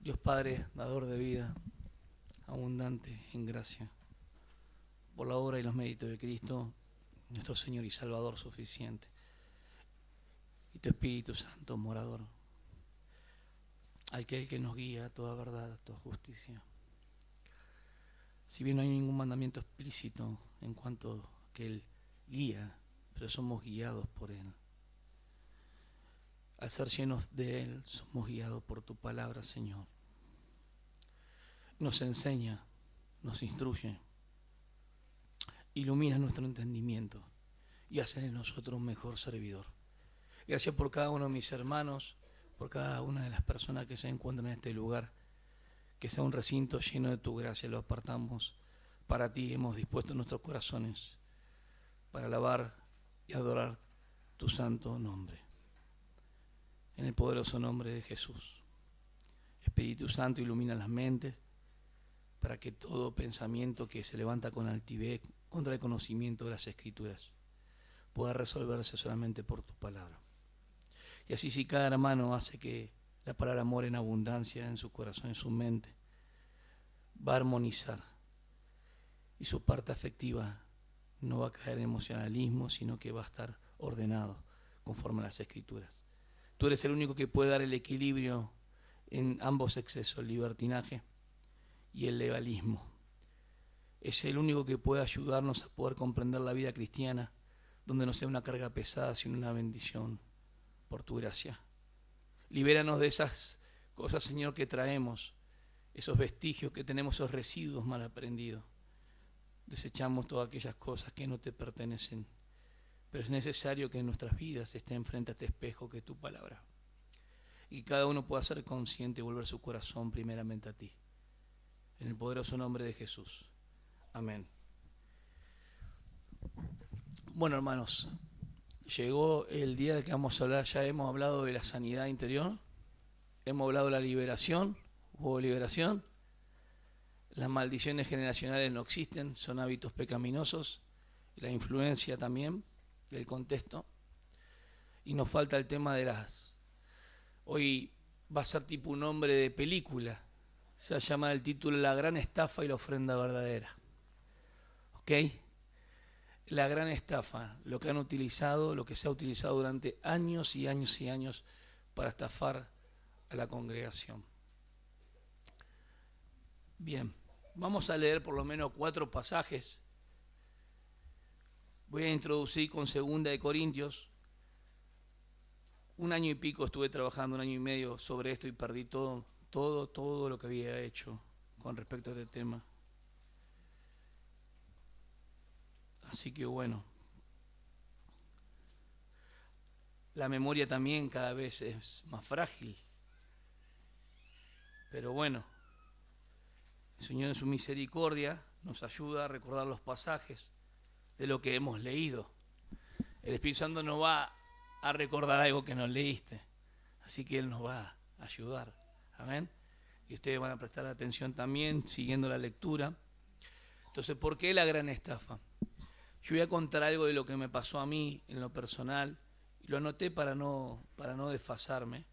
Dios Padre, dador de vida, abundante en gracia, por la obra y los méritos de Cristo, nuestro Señor y Salvador suficiente, y tu Espíritu Santo, morador, aquel que nos guía a toda verdad, a toda justicia. Si bien no hay ningún mandamiento explícito en cuanto a que Él guía, pero somos guiados por Él. Al ser llenos de Él, somos guiados por tu palabra, Señor. Nos enseña, nos instruye, ilumina nuestro entendimiento y hace de nosotros un mejor servidor. Gracias por cada uno de mis hermanos, por cada una de las personas que se encuentran en este lugar, que sea un recinto lleno de tu gracia. Lo apartamos para ti, hemos dispuesto nuestros corazones para alabar y adorar tu santo nombre. En el poderoso nombre de Jesús. Espíritu Santo, ilumina las mentes para que todo pensamiento que se levanta con altivez contra el conocimiento de las Escrituras pueda resolverse solamente por tu palabra. Y así, si cada hermano hace que la palabra more en abundancia en su corazón, en su mente, va a armonizar y su parte afectiva no va a caer en emocionalismo, sino que va a estar ordenado conforme a las Escrituras. Tú eres el único que puede dar el equilibrio en ambos excesos, el libertinaje y el legalismo. Es el único que puede ayudarnos a poder comprender la vida cristiana, donde no sea una carga pesada, sino una bendición por tu gracia. Libéranos de esas cosas, Señor, que traemos, esos vestigios que tenemos, esos residuos mal aprendidos. Desechamos todas aquellas cosas que no te pertenecen. Pero es necesario que en nuestras vidas estén frente a este espejo que es tu palabra. Y cada uno pueda ser consciente y volver su corazón primeramente a ti. En el poderoso nombre de Jesús. Amén. Bueno, hermanos, llegó el día de que vamos a hablar. Ya hemos hablado de la sanidad interior. Hemos hablado de la liberación. Hubo liberación. Las maldiciones generacionales no existen, son hábitos pecaminosos. La influencia también del contexto. Y nos falta el tema de las... Hoy va a ser tipo un nombre de película. Se va a llamar el título La gran estafa y la ofrenda verdadera. ¿Ok? La gran estafa, lo que han utilizado, lo que se ha utilizado durante años y años y años para estafar a la congregación. Bien, vamos a leer por lo menos 4 pasajes. Voy a introducir con 2 Corintios. 1 año y pico estuve trabajando, 1 año y medio sobre esto y perdí todo lo que había hecho con respecto a este tema. Así que bueno, la memoria también cada vez es más frágil. Pero bueno, el Señor en su misericordia nos ayuda a recordar los pasajes de lo que hemos leído. El Espíritu Santo no va a recordar algo que no leíste, así que Él nos va a ayudar. Amén. Y ustedes van a prestar atención también siguiendo la lectura. Entonces, ¿por qué la gran estafa? Yo voy a contar algo de lo que me pasó a mí en lo personal, y lo anoté para no desfasarme.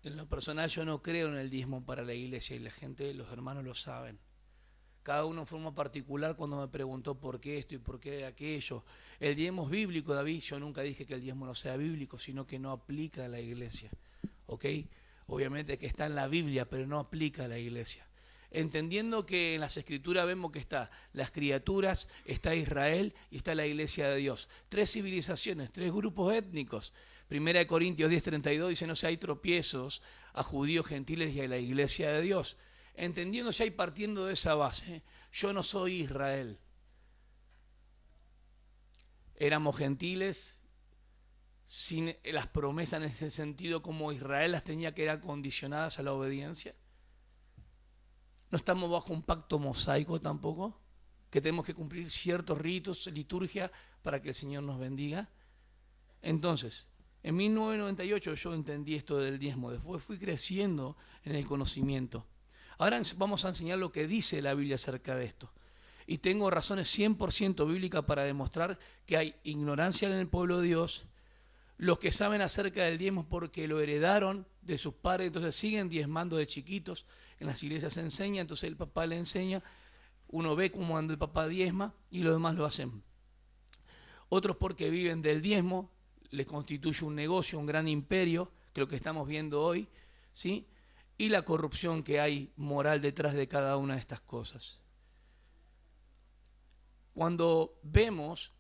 En lo personal yo no creo en el diezmo para la iglesia, y la gente, los hermanos lo saben. Cada uno en forma particular cuando me preguntó por qué esto y por qué aquello. El diezmo es bíblico, David. Yo nunca dije que el diezmo no sea bíblico, sino que no aplica a la iglesia. ¿Ok? Obviamente que está en la Biblia, pero no aplica a la iglesia. Entendiendo que en las Escrituras vemos que está las criaturas, está Israel y está la iglesia de Dios. 3 civilizaciones, 3 grupos étnicos. 1 Corintios 10:32 dice: no se hay tropiezos a judíos, gentiles y a la iglesia de Dios. Entendiendo ya y partiendo de esa base, yo no soy Israel. Éramos gentiles sin las promesas en ese sentido, como Israel las tenía, que eran condicionadas a la obediencia. No estamos bajo un pacto mosaico tampoco, que tenemos que cumplir ciertos ritos, liturgia, para que el Señor nos bendiga. Entonces, en 1998 yo entendí esto del diezmo, después fui creciendo en el conocimiento. Ahora vamos a enseñar lo que dice la Biblia acerca de esto. Y tengo razones 100% bíblicas para demostrar que hay ignorancia en el pueblo de Dios, los que saben acerca del diezmo porque lo heredaron de sus padres, entonces siguen diezmando de chiquitos, en las iglesias se enseña, entonces el papá le enseña, uno ve cómo anda el papá diezma y los demás lo hacen. Otros porque viven del diezmo, les constituye un negocio, un gran imperio, que es lo que estamos viendo hoy, ¿sí? Y la corrupción que hay moral detrás de cada una de estas cosas. Cuando vemos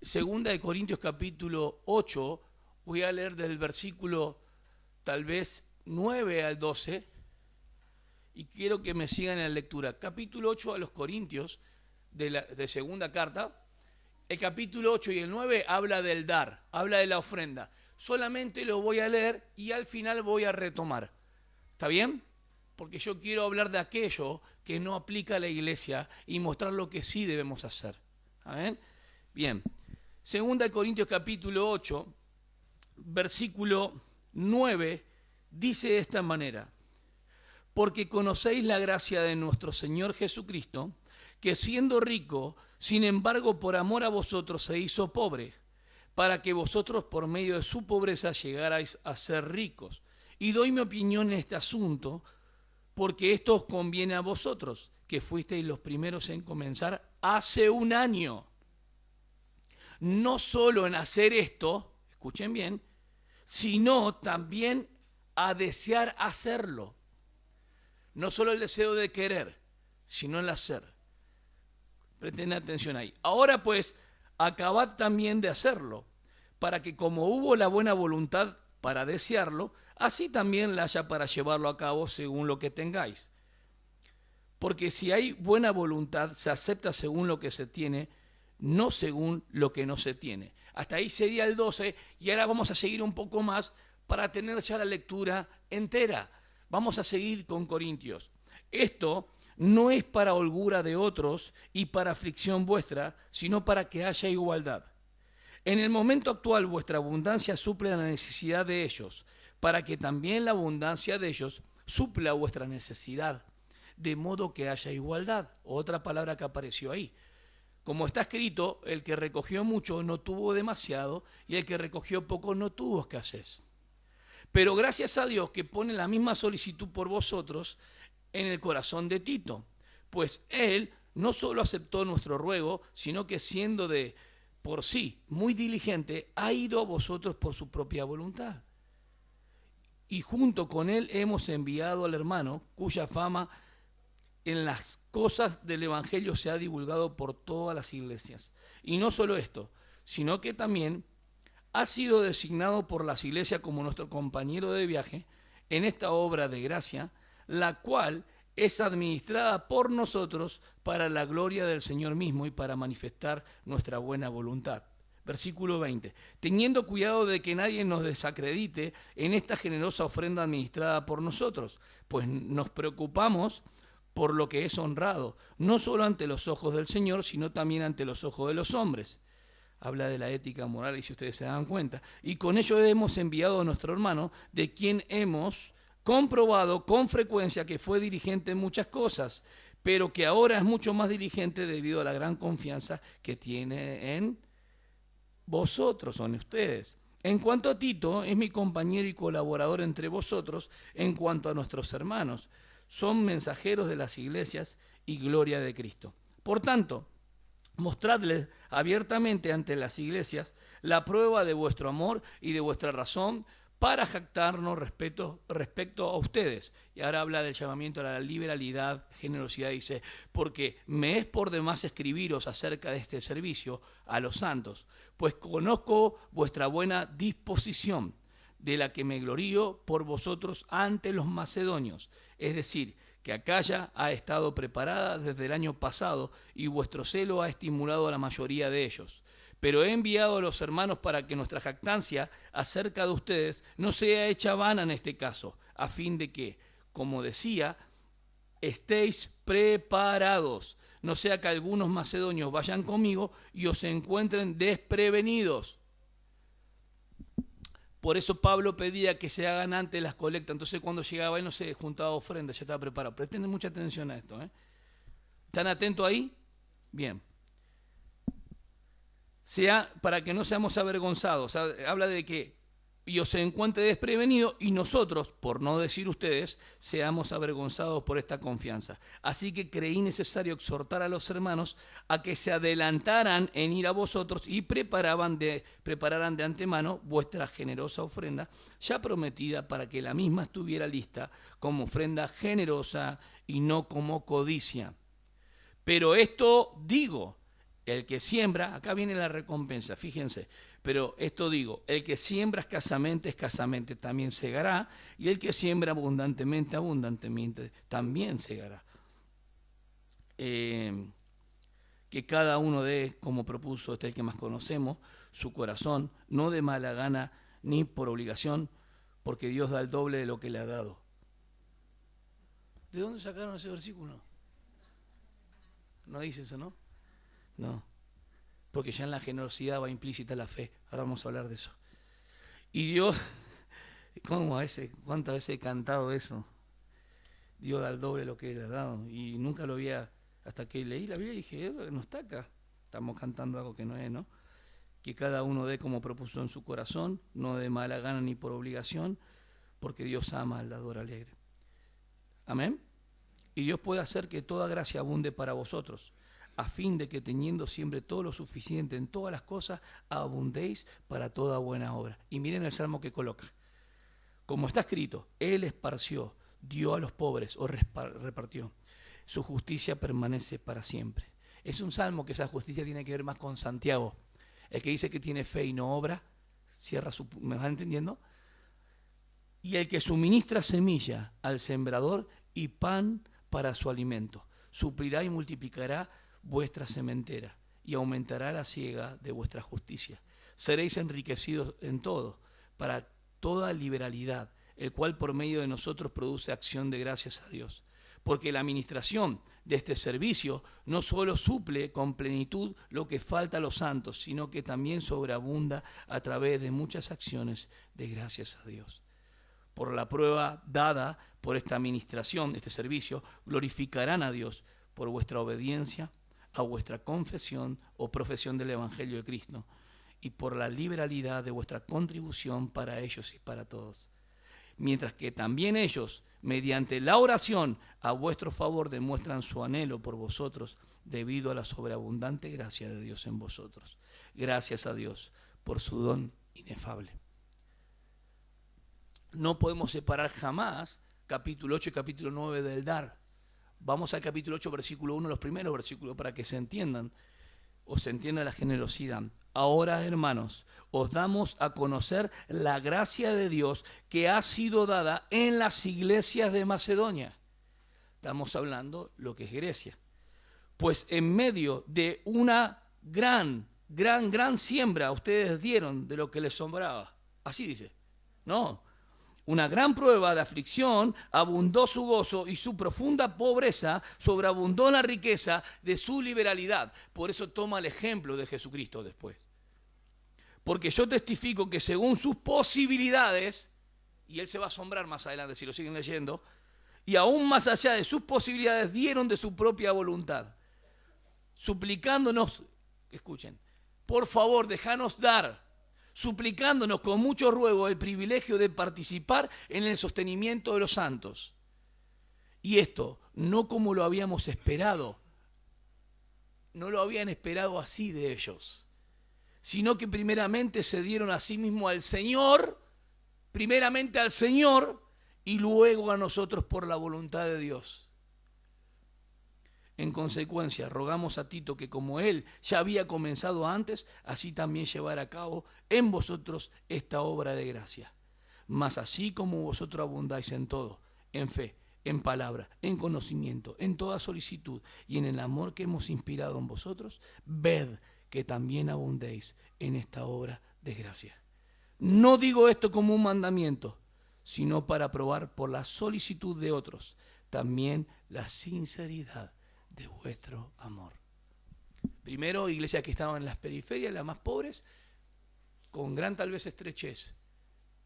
2 Corintios capítulo 8, voy a leer del versículo tal vez 9 al 12, y quiero que me sigan en la lectura. Capítulo 8 a los Corintios, de segunda carta. El capítulo 8 y el 9 habla del dar, habla de la ofrenda. Solamente lo voy a leer y al final voy a retomar. ¿Está bien? Porque yo quiero hablar de aquello que no aplica a la iglesia y mostrar lo que sí debemos hacer. ¿Amén? Bien. 2 Corintios capítulo 8, versículo 9, dice de esta manera: porque conocéis la gracia de nuestro Señor Jesucristo, que siendo rico, sin embargo por amor a vosotros se hizo pobre, para que vosotros por medio de su pobreza llegarais a ser ricos. Y doy mi opinión en este asunto, porque esto os conviene a vosotros, que fuisteis los primeros en comenzar hace un año. No solo en hacer esto, escuchen bien, sino también a desear hacerlo. No solo el deseo de querer, sino el hacer. Presten atención ahí. Ahora pues, acabad también de hacerlo, para que como hubo la buena voluntad para desearlo, así también la haya para llevarlo a cabo según lo que tengáis. Porque si hay buena voluntad, se acepta según lo que se tiene, no según lo que no se tiene. Hasta ahí sería el 12, y ahora vamos a seguir un poco más para tener ya la lectura entera. Vamos a seguir con Corintios. Esto no es para holgura de otros y para aflicción vuestra, sino para que haya igualdad. En el momento actual vuestra abundancia suple la necesidad de ellos, para que también la abundancia de ellos supla vuestra necesidad, de modo que haya igualdad. Otra palabra que apareció ahí. Como está escrito, el que recogió mucho no tuvo demasiado, y el que recogió poco no tuvo escasez. Pero gracias a Dios que pone la misma solicitud por vosotros en el corazón de Tito, pues él no solo aceptó nuestro ruego, sino que siendo de por sí muy diligente, ha ido a vosotros por su propia voluntad. Y junto con él hemos enviado al hermano, cuya fama en las cosas del Evangelio se ha divulgado por todas las iglesias. Y no solo esto, sino que también ha sido designado por las iglesias como nuestro compañero de viaje en esta obra de gracia, la cual es administrada por nosotros para la gloria del Señor mismo y para manifestar nuestra buena voluntad. Versículo 20. Teniendo cuidado de que nadie nos desacredite en esta generosa ofrenda administrada por nosotros, pues nos preocupamos por lo que es honrado, no solo ante los ojos del Señor, sino también ante los ojos de los hombres. Habla de la ética moral, y si ustedes se dan cuenta. Y con ello hemos enviado a nuestro hermano, de quien hemos comprobado con frecuencia que fue diligente en muchas cosas, pero que ahora es mucho más diligente debido a la gran confianza que tiene en vosotros, o en ustedes. En cuanto a Tito, es mi compañero y colaborador entre vosotros. En cuanto a nuestros hermanos, son mensajeros de las iglesias y gloria de Cristo. Por tanto, mostradles abiertamente ante las iglesias la prueba de vuestro amor y de vuestra razón para jactarnos respecto a ustedes. Y ahora habla del llamamiento a la liberalidad, generosidad, dice, porque me es por demás escribiros acerca de este servicio a los santos, pues conozco vuestra buena disposición, de la que me glorío por vosotros ante los macedonios, es decir, que Acaya ha estado preparada desde el año pasado y vuestro celo ha estimulado a la mayoría de ellos. Pero he enviado a los hermanos para que nuestra jactancia acerca de ustedes no sea hecha vana en este caso, a fin de que, como decía, estéis preparados, no sea que algunos macedonios vayan conmigo y os encuentren desprevenidos. Por eso Pablo pedía que se hagan antes las colectas. Entonces cuando llegaba él no se juntaba ofrendas, ya estaba preparado. Presten mucha atención a esto. ¿Están atentos ahí? Bien. Sea para que no seamos avergonzados. Habla de que y os encuentre desprevenido, y nosotros, por no decir ustedes, seamos avergonzados por esta confianza. Así que creí necesario exhortar a los hermanos a que se adelantaran en ir a vosotros y prepararan de antemano vuestra generosa ofrenda, ya prometida, para que la misma estuviera lista como ofrenda generosa y no como codicia. Pero esto digo, el que siembra, acá viene la recompensa, fíjense, pero esto digo, el que siembra escasamente también segará, y el que siembra abundantemente también segará. Que cada uno dé, como propuso el que más conocemos, su corazón, no de mala gana ni por obligación, porque Dios da el doble de lo que le ha dado. ¿De dónde sacaron ese versículo? ¿No dice eso, no? No, porque ya en la generosidad va implícita la fe. Ahora vamos a hablar de eso. Y Dios, ¿cuántas veces he cantado eso? Dios da el doble de lo que le ha dado. Y nunca lo había, hasta que leí la Biblia y dije, no está acá. Estamos cantando algo que no es, ¿no? Que cada uno dé como propuso en su corazón, no de mala gana ni por obligación, porque Dios ama al dador alegre. Amén. Y Dios puede hacer que toda gracia abunde para vosotros, a fin de que teniendo siempre todo lo suficiente en todas las cosas, abundéis para toda buena obra. Y miren el salmo que coloca. Como está escrito, Él esparció, dio a los pobres o repartió. Su justicia permanece para siempre. Es un salmo que esa justicia tiene que ver más con Santiago. El que dice que tiene fe y no obra, ¿me van entendiendo? Y el que suministra semilla al sembrador y pan para su alimento, suplirá y multiplicará vuestra sementera y aumentará la siega de vuestra justicia. Seréis enriquecidos en todo, para toda liberalidad, el cual por medio de nosotros produce acción de gracias a Dios. Porque la administración de este servicio no solo suple con plenitud lo que falta a los santos, sino que también sobreabunda a través de muchas acciones de gracias a Dios. Por la prueba dada por esta administración, este servicio, glorificarán a Dios por vuestra obediencia a vuestra confesión o profesión del Evangelio de Cristo, y por la liberalidad de vuestra contribución para ellos y para todos. Mientras que también ellos, mediante la oración a vuestro favor, demuestran su anhelo por vosotros debido a la sobreabundante gracia de Dios en vosotros. Gracias a Dios por su don inefable. No podemos separar jamás capítulo 8 y capítulo 9 del dar. Vamos al capítulo 8, versículo 1, los primeros versículos, para que se entiendan, o se entienda la generosidad. Ahora, hermanos, os damos a conocer la gracia de Dios que ha sido dada en las iglesias de Macedonia. Estamos hablando lo que es Grecia. Pues en medio de una gran siembra ustedes dieron de lo que les sobraba. Así dice. No. Una gran prueba de aflicción, abundó su gozo, y su profunda pobreza sobreabundó la riqueza de su liberalidad. Por eso toma el ejemplo de Jesucristo después. Porque yo testifico que según sus posibilidades, y él se va a asombrar más adelante si lo siguen leyendo, y aún más allá de sus posibilidades, dieron de su propia voluntad, suplicándonos, escuchen, por favor, déjanos dar, suplicándonos con mucho ruego el privilegio de participar en el sostenimiento de los santos. Y esto, no como lo habíamos esperado, no lo habían esperado así de ellos, sino que primeramente se dieron a sí mismo al Señor, primeramente al Señor, y luego a nosotros por la voluntad de Dios. En consecuencia, rogamos a Tito que como él ya había comenzado antes, así también llevara a cabo en vosotros esta obra de gracia. Mas así como vosotros abundáis en todo, en fe, en palabra, en conocimiento, en toda solicitud y en el amor que hemos inspirado en vosotros, ved que también abundéis en esta obra de gracia. No digo esto como un mandamiento, sino para probar por la solicitud de otros también la sinceridad de vuestro amor. Primero, iglesias que estaban en las periferias, las más pobres, con gran tal vez estrechez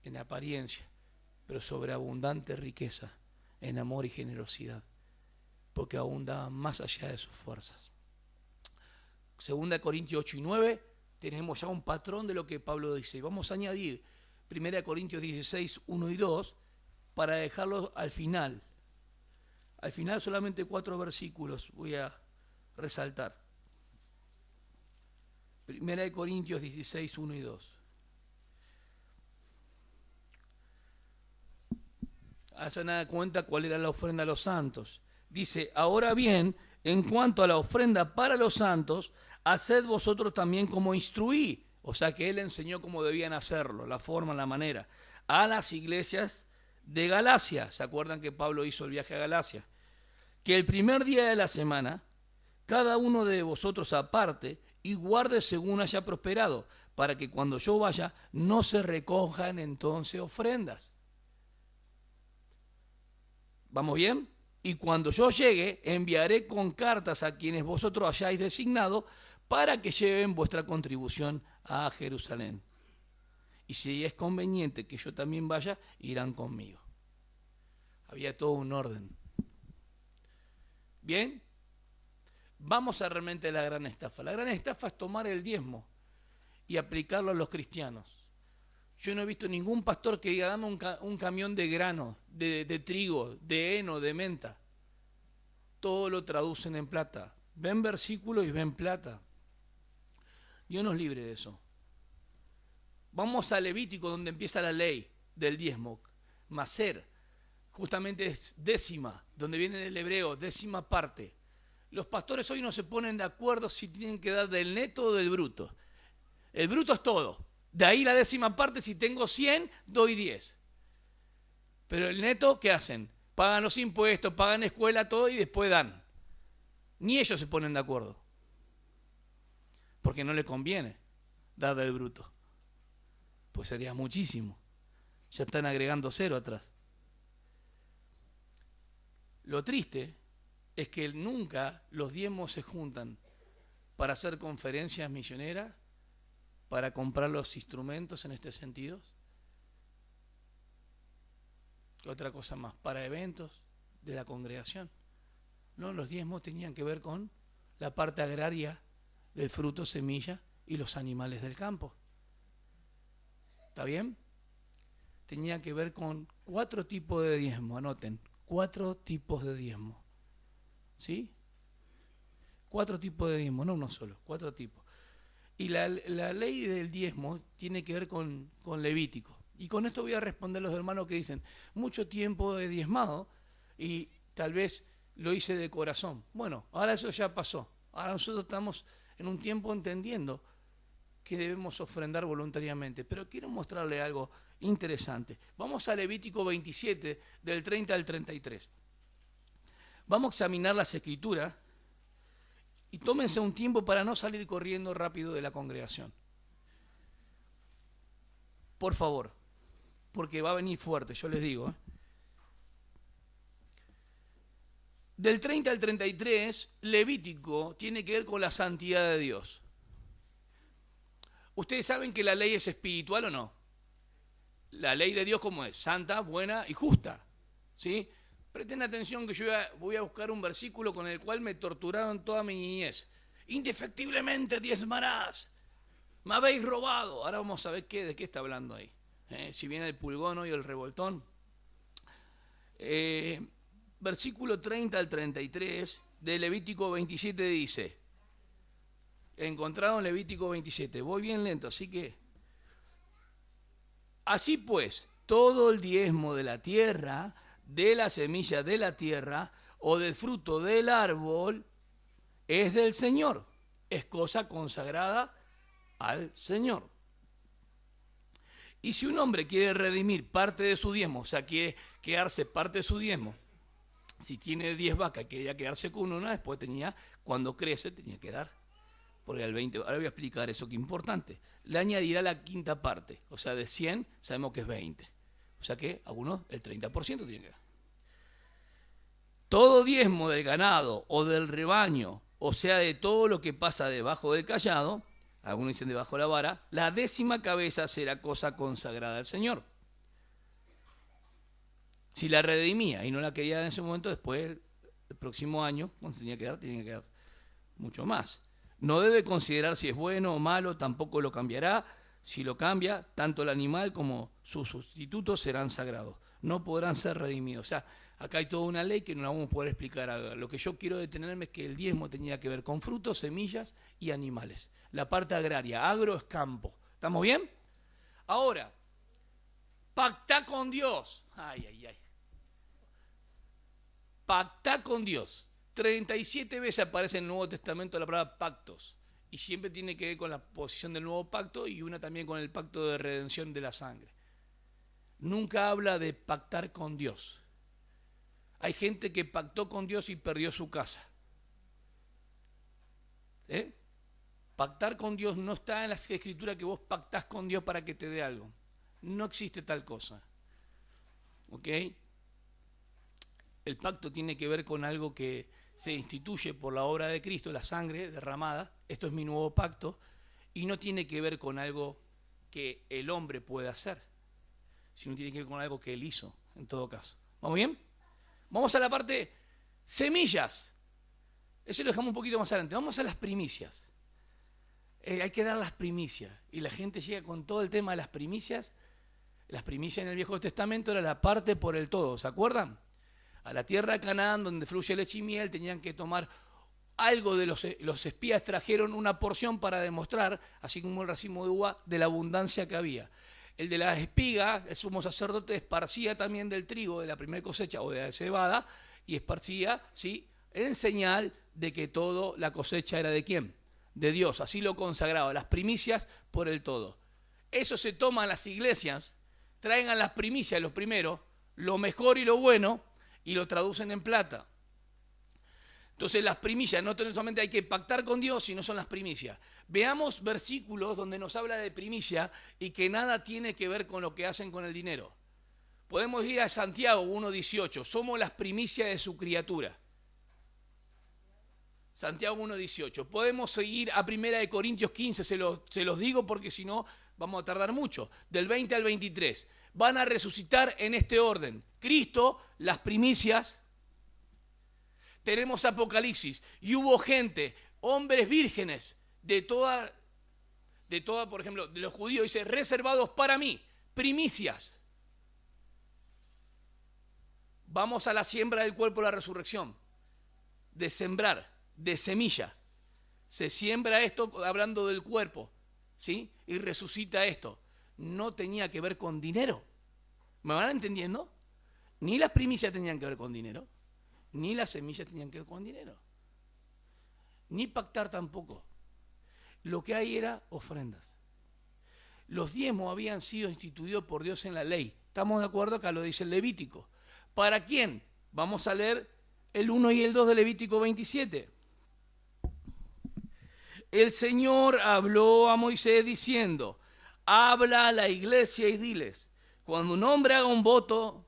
en apariencia, pero sobreabundante riqueza en amor y generosidad, porque abundaban más allá de sus fuerzas. 2 Corintios 8 y 9, tenemos ya un patrón de lo que Pablo dice. Y vamos a añadir 1 Corintios 16, 1 y 2, para dejarlo al final. Al final solamente 4 versículos voy a resaltar. 1 Corintios 16, 1 y 2. Hacen nada cuenta cuál era la ofrenda a los santos. Dice, ahora bien, en cuanto a la ofrenda para los santos, haced vosotros también como instruí. O sea que él enseñó cómo debían hacerlo, la forma, la manera. A las iglesias de Galacia. ¿Se acuerdan que Pablo hizo el viaje a Galacia? Que el primer día de la semana, cada uno de vosotros aparte y guarde según haya prosperado, para que cuando yo vaya no se recojan entonces ofrendas. ¿Vamos bien? Y cuando yo llegue, enviaré con cartas a quienes vosotros hayáis designado para que lleven vuestra contribución a Jerusalén. Y si es conveniente que yo también vaya, irán conmigo. Había todo un orden. Bien, vamos a realmente la gran estafa. La gran estafa es tomar el diezmo y aplicarlo a los cristianos. Yo no he visto ningún pastor que diga, dame un camión de grano, de trigo, de heno, de menta. Todo lo traducen en plata. Ven versículos y ven plata. Dios nos libre de eso. Vamos a Levítico, donde empieza la ley del diezmo. Maser, justamente es décima, donde viene el hebreo, décima parte. Los pastores hoy no se ponen de acuerdo si tienen que dar del neto o del bruto. El bruto es todo. De ahí la décima parte, si tengo 100, doy 10. Pero el neto, ¿qué hacen? Pagan los impuestos, pagan escuela, todo y después dan. Ni ellos se ponen de acuerdo. Porque no les conviene dar del bruto. Pues sería muchísimo. Ya están agregando 0 atrás. Lo triste es que nunca los diezmos se juntan para hacer conferencias misioneras, para comprar los instrumentos en este sentido. ¿Qué otra cosa más? Para eventos de la congregación. No, los diezmos tenían que ver con la parte agraria del fruto, semilla y los animales del campo. ¿Está bien? Tenía que ver con 4 tipos de diezmo, anoten, 4 tipos de diezmo. ¿Sí? 4 tipos de diezmo, no uno solo, 4 tipos. Y la ley del diezmo tiene que ver con Levítico. Y con esto voy a responder a los hermanos que dicen, mucho tiempo he diezmado y tal vez lo hice de corazón. Bueno, ahora eso ya pasó. Ahora nosotros estamos en un tiempo entendiendo que debemos ofrendar voluntariamente. Pero quiero mostrarle algo interesante. Vamos a Levítico 27, del 30 al 33. Vamos a examinar las escrituras y tómense un tiempo para no salir corriendo rápido de la congregación. Por favor, porque va a venir fuerte, yo les digo. Del 30 al 33, Levítico tiene que ver con la santidad de Dios. ¿Ustedes saben que la ley es espiritual o no? La ley de Dios, ¿cómo es? Santa, buena y justa. ¿Sí? Presten atención que yo voy a buscar un versículo con el cual me torturaron toda mi niñez. Indefectiblemente diezmarás. Me habéis robado. Ahora vamos a ver de qué está hablando ahí. Si viene el pulgón hoy o el revoltón. Versículo 30 al 33 de Levítico 27 dice. Encontraron Levítico 27. Voy bien lento, así que. Así pues, todo el diezmo de la tierra, de la semilla de la tierra o del fruto del árbol es del Señor. Es cosa consagrada al Señor. Y si un hombre quiere redimir parte de su diezmo, o sea, quiere quedarse parte de su diezmo, si tiene 10 vacas, quería quedarse con una, después cuando crece, tenía que dar. Porque al 20, ahora voy a explicar eso que es importante. Le añadirá la quinta parte, o sea, de 100 sabemos que es 20. O sea que algunos el 30% tiene que dar. Todo diezmo del ganado o del rebaño, o sea, de todo lo que pasa debajo del cayado, algunos dicen debajo de la vara, la 10ª cabeza será cosa consagrada al Señor. Si la redimía y no la quería en ese momento, después, el próximo año, cuando tenía que dar mucho más. No debe considerar si es bueno o malo, tampoco lo cambiará, Si lo cambia, tanto el animal como sus sustitutos serán sagrados. No podrán ser redimidos. O sea, acá hay toda una ley que no la vamos a poder explicar ahora. Lo que yo quiero detenerme es que el diezmo tenía que ver con frutos, semillas y animales. La parte agraria, agro es campo. ¿Estamos bien? Ahora, pactá con Dios. Ay, ay, ay. Pactá con Dios. 37 veces aparece en el Nuevo Testamento la palabra pactos. Y siempre tiene que ver con la posición del nuevo pacto y una también con el pacto de redención de la sangre. Nunca habla de pactar con Dios. Hay gente que pactó con Dios y perdió su casa. Pactar con Dios no está en las escrituras que vos pactás con Dios para que te dé algo. No existe tal cosa. ¿Ok? El pacto tiene que ver con algo que se instituye por la obra de Cristo, la sangre derramada. Esto es mi nuevo pacto. Y no tiene que ver con algo que el hombre puede hacer, sino tiene que ver con algo que él hizo, en todo caso. ¿Vamos bien? Vamos a la parte semillas. Eso lo dejamos un poquito más adelante. Vamos a las primicias. Hay que dar las primicias. Y la gente llega con todo el tema de las primicias. Las primicias en el Viejo Testamento era la parte por el todo. ¿Se acuerdan? A la tierra de Canaán, donde fluye leche y miel, tenían que tomar algo de los espías, trajeron una porción para demostrar, así como el racimo de uva, de la abundancia que había. El de la espiga, el sumo sacerdote, esparcía también del trigo de la primera cosecha o de la cebada, y esparcía, ¿sí?, en señal de que toda la cosecha era de ¿quién? De Dios. Así lo consagraba, las primicias por el todo. Eso se toma en las iglesias, traigan las primicias, los primeros, lo mejor y lo bueno, y lo traducen en plata. Entonces las primicias, no solamente hay que pactar con Dios, sino son las primicias. Veamos versículos donde nos habla de primicia y que nada tiene que ver con lo que hacen con el dinero. Podemos ir a Santiago 1.18, somos las primicias de su criatura. Santiago 1.18. Podemos seguir a 1 Corintios 15, se los digo porque si no vamos a tardar mucho. Del 20 al 23. Van a resucitar en este orden. Cristo, las primicias. Tenemos Apocalipsis. Y hubo gente, hombres vírgenes, de toda, por ejemplo, de los judíos, dice, reservados para mí, primicias. Vamos a la siembra del cuerpo de la resurrección. De sembrar, de semilla. Se siembra esto hablando del cuerpo, ¿sí? Y resucita esto. No tenía que ver con dinero. ¿Me van entendiendo? Ni las primicias tenían que ver con dinero, ni las semillas tenían que ver con dinero. Ni pactar tampoco. Lo que hay era ofrendas. Los diezmos habían sido instituidos por Dios en la ley. ¿Estamos de acuerdo? Acá lo dice el Levítico. ¿Para quién? Vamos a leer el 1 y el 2 de Levítico 27. El Señor habló a Moisés diciendo, habla a la iglesia y diles, cuando un hombre haga un voto,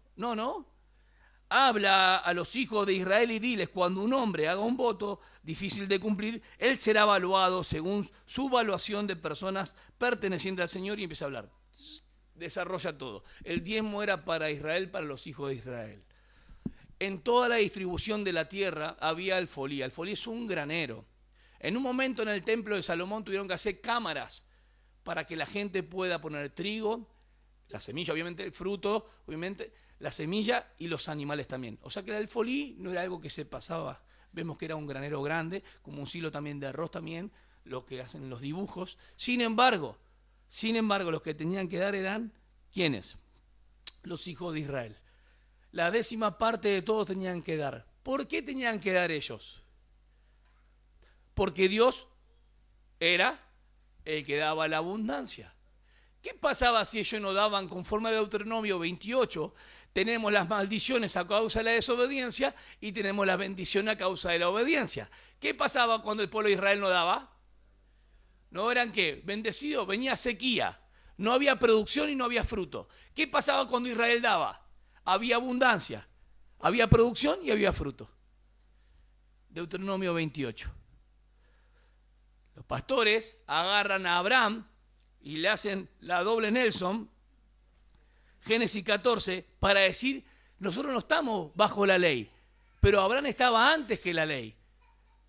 habla a los hijos de Israel y diles, cuando un hombre haga un voto difícil de cumplir, él será evaluado según su evaluación de personas pertenecientes al Señor, y empieza a hablar. Desarrolla todo. El diezmo era para Israel, para los hijos de Israel. En toda la distribución de la tierra había alfolía. Alfolía es un granero. En un momento en el templo de Salomón tuvieron que hacer cámaras para que la gente pueda poner trigo, la semilla, obviamente, el fruto, obviamente, la semilla y los animales también. O sea que el alfolí no era algo que se pasaba. Vemos que era un granero grande, como un silo también de arroz también, lo que hacen los dibujos. Sin embargo, los que tenían que dar eran, ¿quiénes? Los hijos de Israel. La 10ª parte de todos tenían que dar. ¿Por qué tenían que dar ellos? Porque Dios era el que daba la abundancia. ¿Qué pasaba si ellos no daban? Conforme a Deuteronomio 28, tenemos las maldiciones a causa de la desobediencia y tenemos las bendiciones a causa de la obediencia. ¿Qué pasaba cuando el pueblo de Israel no daba? ¿No eran qué? Bendecidos, venía sequía, no había producción y no había fruto. ¿Qué pasaba cuando Israel daba? Había abundancia, había producción y había fruto. Deuteronomio 28. Los pastores agarran a Abraham y le hacen la doble Nelson, Génesis 14, para decir, nosotros no estamos bajo la ley, pero Abraham estaba antes que la ley,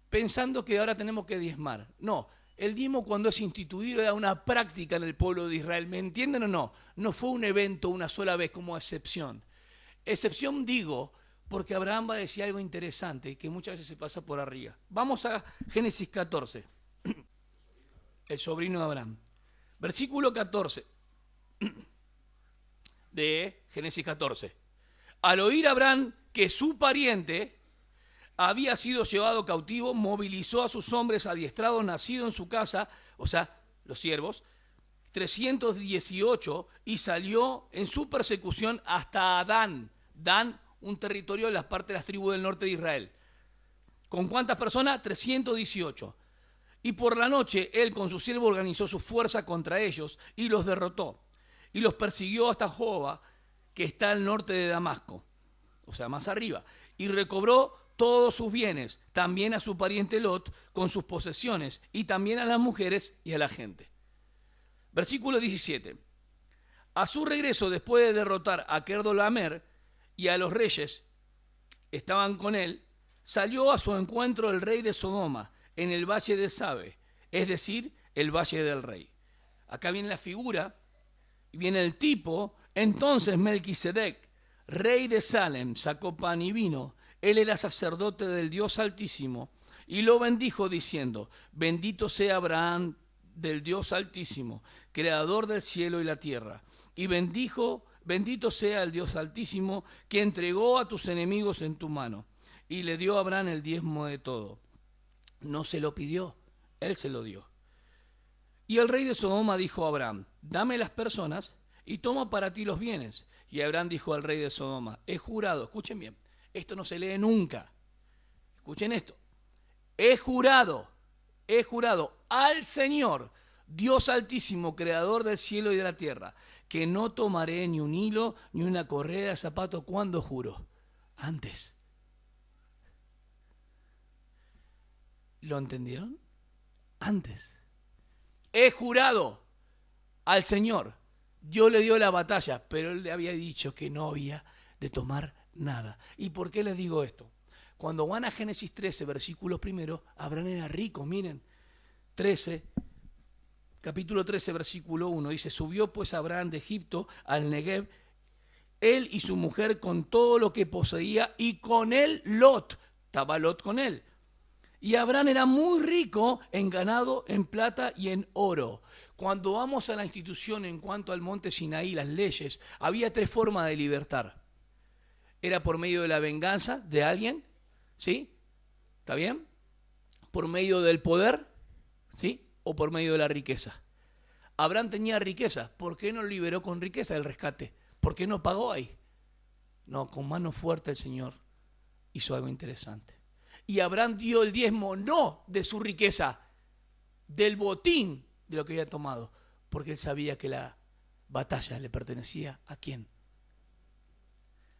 pensando que ahora tenemos que diezmar. No, El diezmo cuando es instituido era una práctica en el pueblo de Israel. ¿Me entienden o no? No fue un evento una sola vez como excepción. Excepción digo porque Abraham va a decir algo interesante que muchas veces se pasa por arriba. Vamos a Génesis 14, el sobrino de Abraham. Versículo 14 de Génesis 14. Al oír Abraham que su pariente había sido llevado cautivo, movilizó a sus hombres adiestrados nacidos en su casa, o sea, los siervos, 318, y salió en su persecución hasta Adán. Dan, un territorio de las partes de las tribus del norte de Israel. ¿Con cuántas personas? 318. Y por la noche él con su siervo organizó su fuerza contra ellos y los derrotó. Y los persiguió hasta Joba, que está al norte de Damasco, o sea, más arriba. Y recobró todos sus bienes, también a su pariente Lot, con sus posesiones, y también a las mujeres y a la gente. Versículo 17. A su regreso, después de derrotar a Kedorlaomer y a los reyes que estaban con él, salió a su encuentro el rey de Sodoma, en el valle de Sabe, es decir, el valle del rey. Acá viene la figura, y viene el tipo. Entonces Melquisedec, rey de Salem, sacó pan y vino. Él era sacerdote del Dios Altísimo, y lo bendijo diciendo: bendito sea Abraham del Dios Altísimo, creador del cielo y la tierra. Y bendito sea el Dios Altísimo, que entregó a tus enemigos en tu mano. Y le dio a Abraham el diezmo de todo. No se lo pidió, él se lo dio. Y el rey de Sodoma dijo a Abraham: dame las personas y toma para ti los bienes. Y Abraham dijo al rey de Sodoma: he jurado, escuchen bien, esto no se lee nunca, escuchen esto, he jurado al Señor, Dios Altísimo, creador del cielo y de la tierra, que no tomaré ni un hilo ni una correa de zapato. ¿Cuándo juro? Antes. ¿Lo entendieron? Antes. He jurado al Señor. Dios le dio la batalla, pero él le había dicho que no había de tomar nada. ¿Y por qué les digo esto? Cuando van a Génesis 13, versículo primero, Abraham era rico, miren. Capítulo 13, versículo 1, dice: subió pues Abraham de Egipto al Negev, él y su mujer con todo lo que poseía, y con él Lot, estaba Lot con él. Y Abraham era muy rico en ganado, en plata y en oro. Cuando vamos a la institución en cuanto al monte Sinaí, las leyes, había tres formas de libertar. Era por medio de la venganza de alguien, ¿sí? ¿Está bien? Por medio del poder, ¿sí? O por medio de la riqueza. Abraham tenía riqueza. ¿Por qué no liberó con riqueza el rescate? ¿Por qué no pagó ahí? No, con mano fuerte el Señor hizo algo interesante. Y Abraham dio el diezmo no de su riqueza, del botín de lo que había tomado, porque él sabía que la batalla le pertenecía ¿a quién?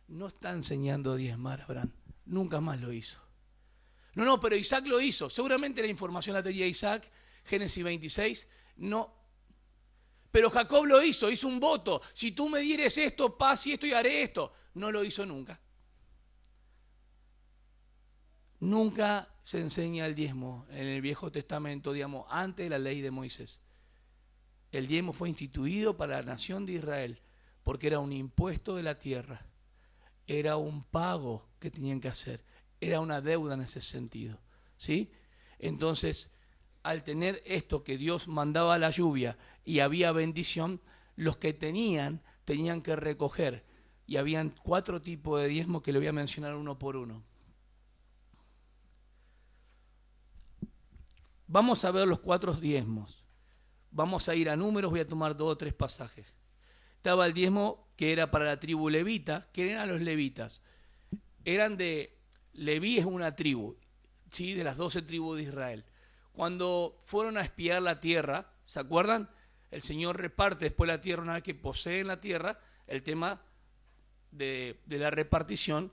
No está enseñando a diezmar Abraham, nunca más lo hizo. No, pero Isaac lo hizo. Seguramente la información la tenía Isaac, Génesis 26, no. Pero Jacob lo hizo un voto. Si tú me dieres esto, paz y esto, y haré esto. No lo hizo nunca. Nunca se enseña el diezmo en el Viejo Testamento, digamos, antes de la ley de Moisés. El diezmo fue instituido para la nación de Israel porque era un impuesto de la tierra, era un pago que tenían que hacer, era una deuda en ese sentido, ¿sí? Entonces, al tener esto que Dios mandaba la lluvia y había bendición, los que tenían que recoger. Y habían 4 tipos de diezmo que le voy a mencionar uno por uno. Vamos a ver los 4 diezmos. Vamos a ir a Números, voy a tomar 2 o 3 pasajes. Estaba el diezmo que era para la tribu levita. ¿Quién eran los levitas? Eran de... Leví es una tribu, ¿sí? De las 12 tribus de Israel. Cuando fueron a espiar la tierra, ¿se acuerdan? El Señor reparte después la tierra, una vez que poseen la tierra, el tema de la repartición.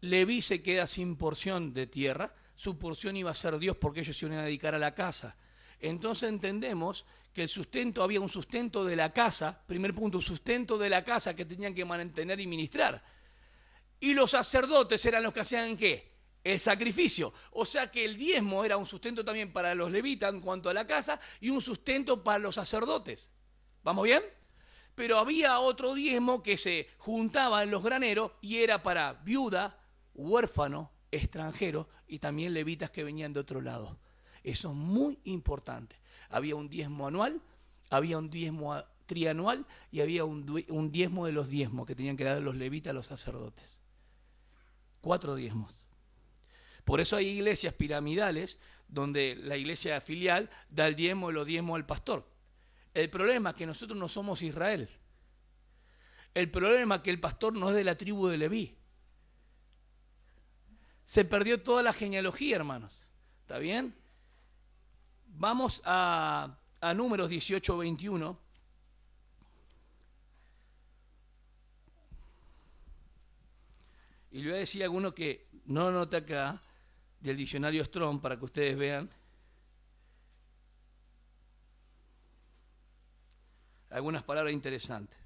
Leví se queda sin porción de tierra, su porción iba a ser Dios porque ellos se iban a dedicar a la casa. Entonces entendemos que el sustento, había un sustento de la casa, primer punto, un sustento de la casa que tenían que mantener y ministrar. Y los sacerdotes eran los que hacían ¿qué? el sacrificio. O sea que el diezmo era un sustento también para los levitas en cuanto a la casa y un sustento para los sacerdotes. ¿Vamos bien? Pero había otro diezmo que se juntaba en los graneros y era para viuda, huérfano, extranjero y también levitas que venían de otro lado. Eso es muy importante. Había un diezmo anual, había un diezmo trianual y había un diezmo de los diezmos que tenían que dar los levitas a los sacerdotes. 4 diezmos. Por eso hay iglesias piramidales donde la iglesia filial da el diezmo y los diezmos al pastor. El problema es que nosotros no somos Israel. El problema es que el pastor no es de la tribu de Leví. Se perdió toda la genealogía, hermanos. ¿Está bien? Vamos a Números 18:21. Y le voy a decir a alguno que no nota acá, del diccionario Strong, para que ustedes vean. Algunas palabras interesantes.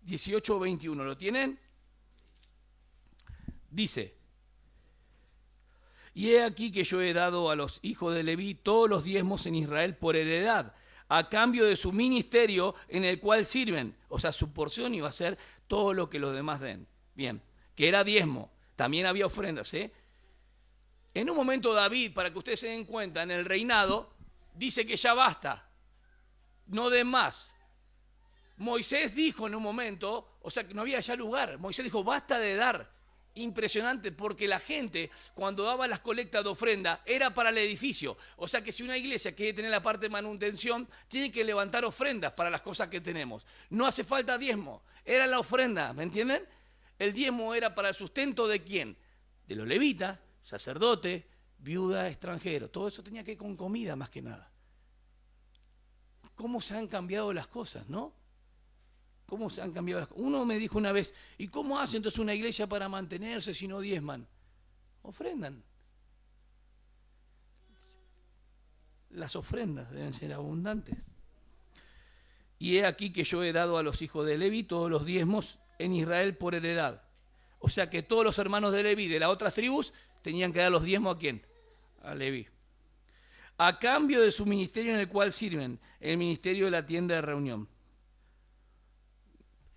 18:21, ¿lo tienen? Dice: y he aquí que yo he dado a los hijos de Leví todos los diezmos en Israel por heredad, a cambio de su ministerio en el cual sirven. O sea, su porción iba a ser todo lo que los demás den. Bien, que era diezmo. También había ofrendas, ¿eh? En un momento David, para que ustedes se den cuenta, en el reinado, dice que ya basta, no den más. Moisés dijo en un momento, o sea que no había ya lugar, Moisés dijo basta de dar. Impresionante, porque la gente cuando daba las colectas de ofrenda era para el edificio. O sea que si una iglesia quiere tener la parte de manutención, tiene que levantar ofrendas para las cosas que tenemos. No hace falta diezmo, era la ofrenda, ¿me entienden? El diezmo era para el sustento de ¿quién? De los levitas, sacerdote, viuda, extranjero. Todo eso tenía que ver con comida más que nada. ¿Cómo se han cambiado las cosas, no? ¿Cómo se han cambiado las cosas? Uno me dijo una vez, ¿y cómo hace entonces una iglesia para mantenerse si no diezman? Ofrendan. Las ofrendas deben ser abundantes. Y he aquí que yo he dado a los hijos de Leví todos los diezmos en Israel por heredad. O sea que todos los hermanos de Leví de las otras tribus tenían que dar los diezmos ¿a quién? A Leví. A cambio de su ministerio en el cual sirven, el ministerio de la tienda de reunión.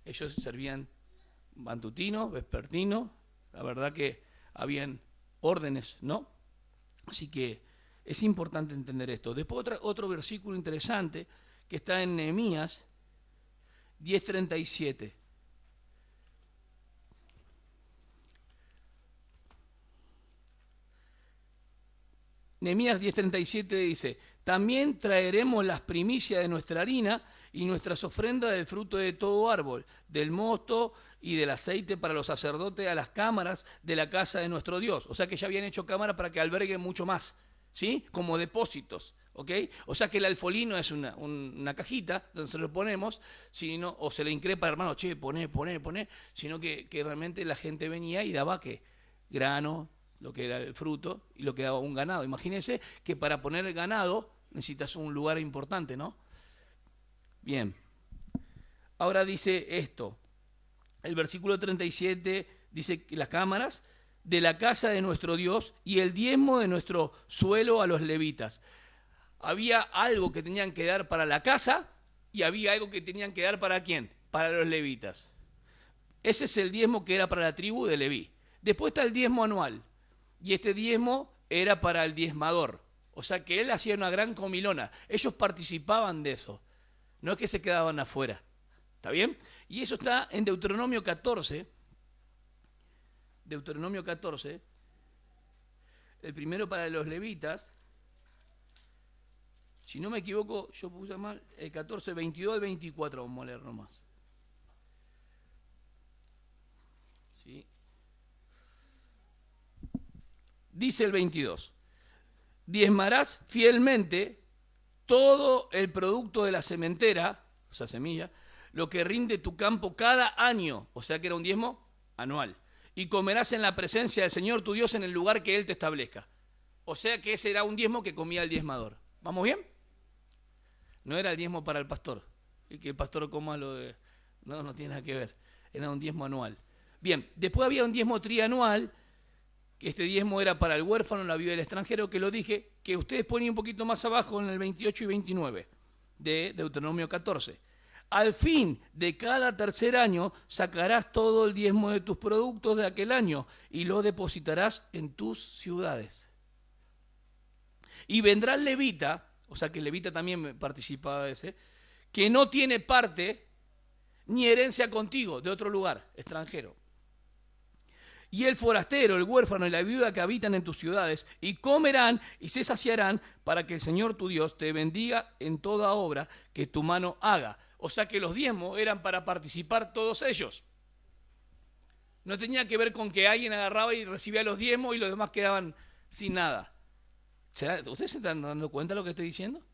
Ellos servían matutino, vespertino, la verdad que habían órdenes, ¿no? Así que es importante entender esto. Después otro versículo interesante que está en Nehemías 10:37. Nehemías 10:37 dice: también traeremos las primicias de nuestra harina y nuestras ofrendas del fruto de todo árbol, del mosto y del aceite para los sacerdotes a las cámaras de la casa de nuestro Dios. O sea que ya habían hecho cámaras para que alberguen mucho más, ¿sí? Como depósitos, ¿ok? O sea que el alfolí no es una cajita donde se lo ponemos, sino, o se le increpa, hermano, che, poné, sino que realmente la gente venía y daba, ¿qué? Grano, lo que era el fruto y lo que daba un ganado. Imagínense que para poner el ganado necesitas un lugar importante, ¿no? Bien. Ahora dice esto. El versículo 37 dice que las cámaras de la casa de nuestro Dios y el diezmo de nuestro suelo a los levitas. Había algo que tenían que dar para la casa y había algo que tenían que dar ¿para quién? Para los levitas. Ese es el diezmo que era para la tribu de Leví. Después está el diezmo anual. Y este diezmo era para el diezmador. O sea que él hacía una gran comilona. Ellos participaban de eso. No es que se quedaban afuera. ¿Está bien? Y eso está en Deuteronomio 14. Deuteronomio 14. El primero para los levitas. Si no me equivoco, yo puse mal. El 14, 22 al 24. Vamos a leer nomás. ¿Sí? Dice el 22, diezmarás fielmente todo el producto de la sementera, o sea, semilla, lo que rinde tu campo cada año, o sea que era un diezmo anual, y comerás en la presencia del Señor tu Dios en el lugar que Él te establezca. O sea que ese era un diezmo que comía el diezmador. ¿Vamos bien? No era el diezmo para el pastor, y que el pastor coma lo de... No tiene nada que ver, era un diezmo anual. Bien, después había un diezmo trianual, que este diezmo era para el huérfano, la viuda del extranjero, que lo dije, que ustedes ponen un poquito más abajo en el 28 y 29 de Deuteronomio 14. Al fin de cada tercer año sacarás todo el diezmo de tus productos de aquel año y lo depositarás en tus ciudades. Y vendrá el levita, o sea que el levita también participaba de ese, que no tiene parte ni herencia contigo de otro lugar, extranjero. Y el forastero, el huérfano y la viuda que habitan en tus ciudades, y comerán y se saciarán para que el Señor tu Dios te bendiga en toda obra que tu mano haga. O sea que los diezmos eran para participar todos ellos. No tenía que ver con que alguien agarraba y recibía los diezmos y los demás quedaban sin nada. ¿Ustedes se están dando cuenta de lo que estoy diciendo?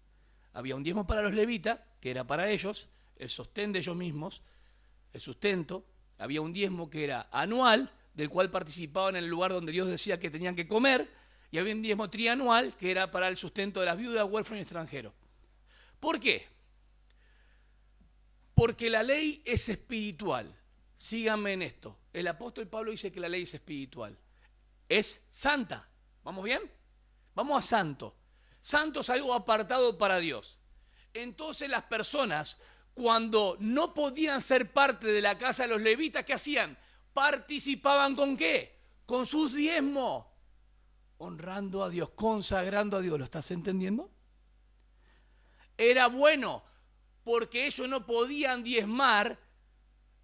Había un diezmo para los levitas, que era para ellos, el sostén de ellos mismos, el sustento. Había un diezmo que era anual, del cual participaban en el lugar donde Dios decía que tenían que comer, y había un diezmo trianual, que era para el sustento de las viudas, huérfanos y extranjeros. ¿Por qué? Porque la ley es espiritual. Síganme en esto. El apóstol Pablo dice que la ley es espiritual. Es santa. ¿Vamos bien? Vamos a santo. Santo es algo apartado para Dios. Entonces las personas, cuando no podían ser parte de la casa de los levitas, ¿qué hacían? Participaban ¿con qué? Con sus diezmos. Honrando a Dios, consagrando a Dios. ¿Lo estás entendiendo? Era bueno, porque ellos no podían diezmar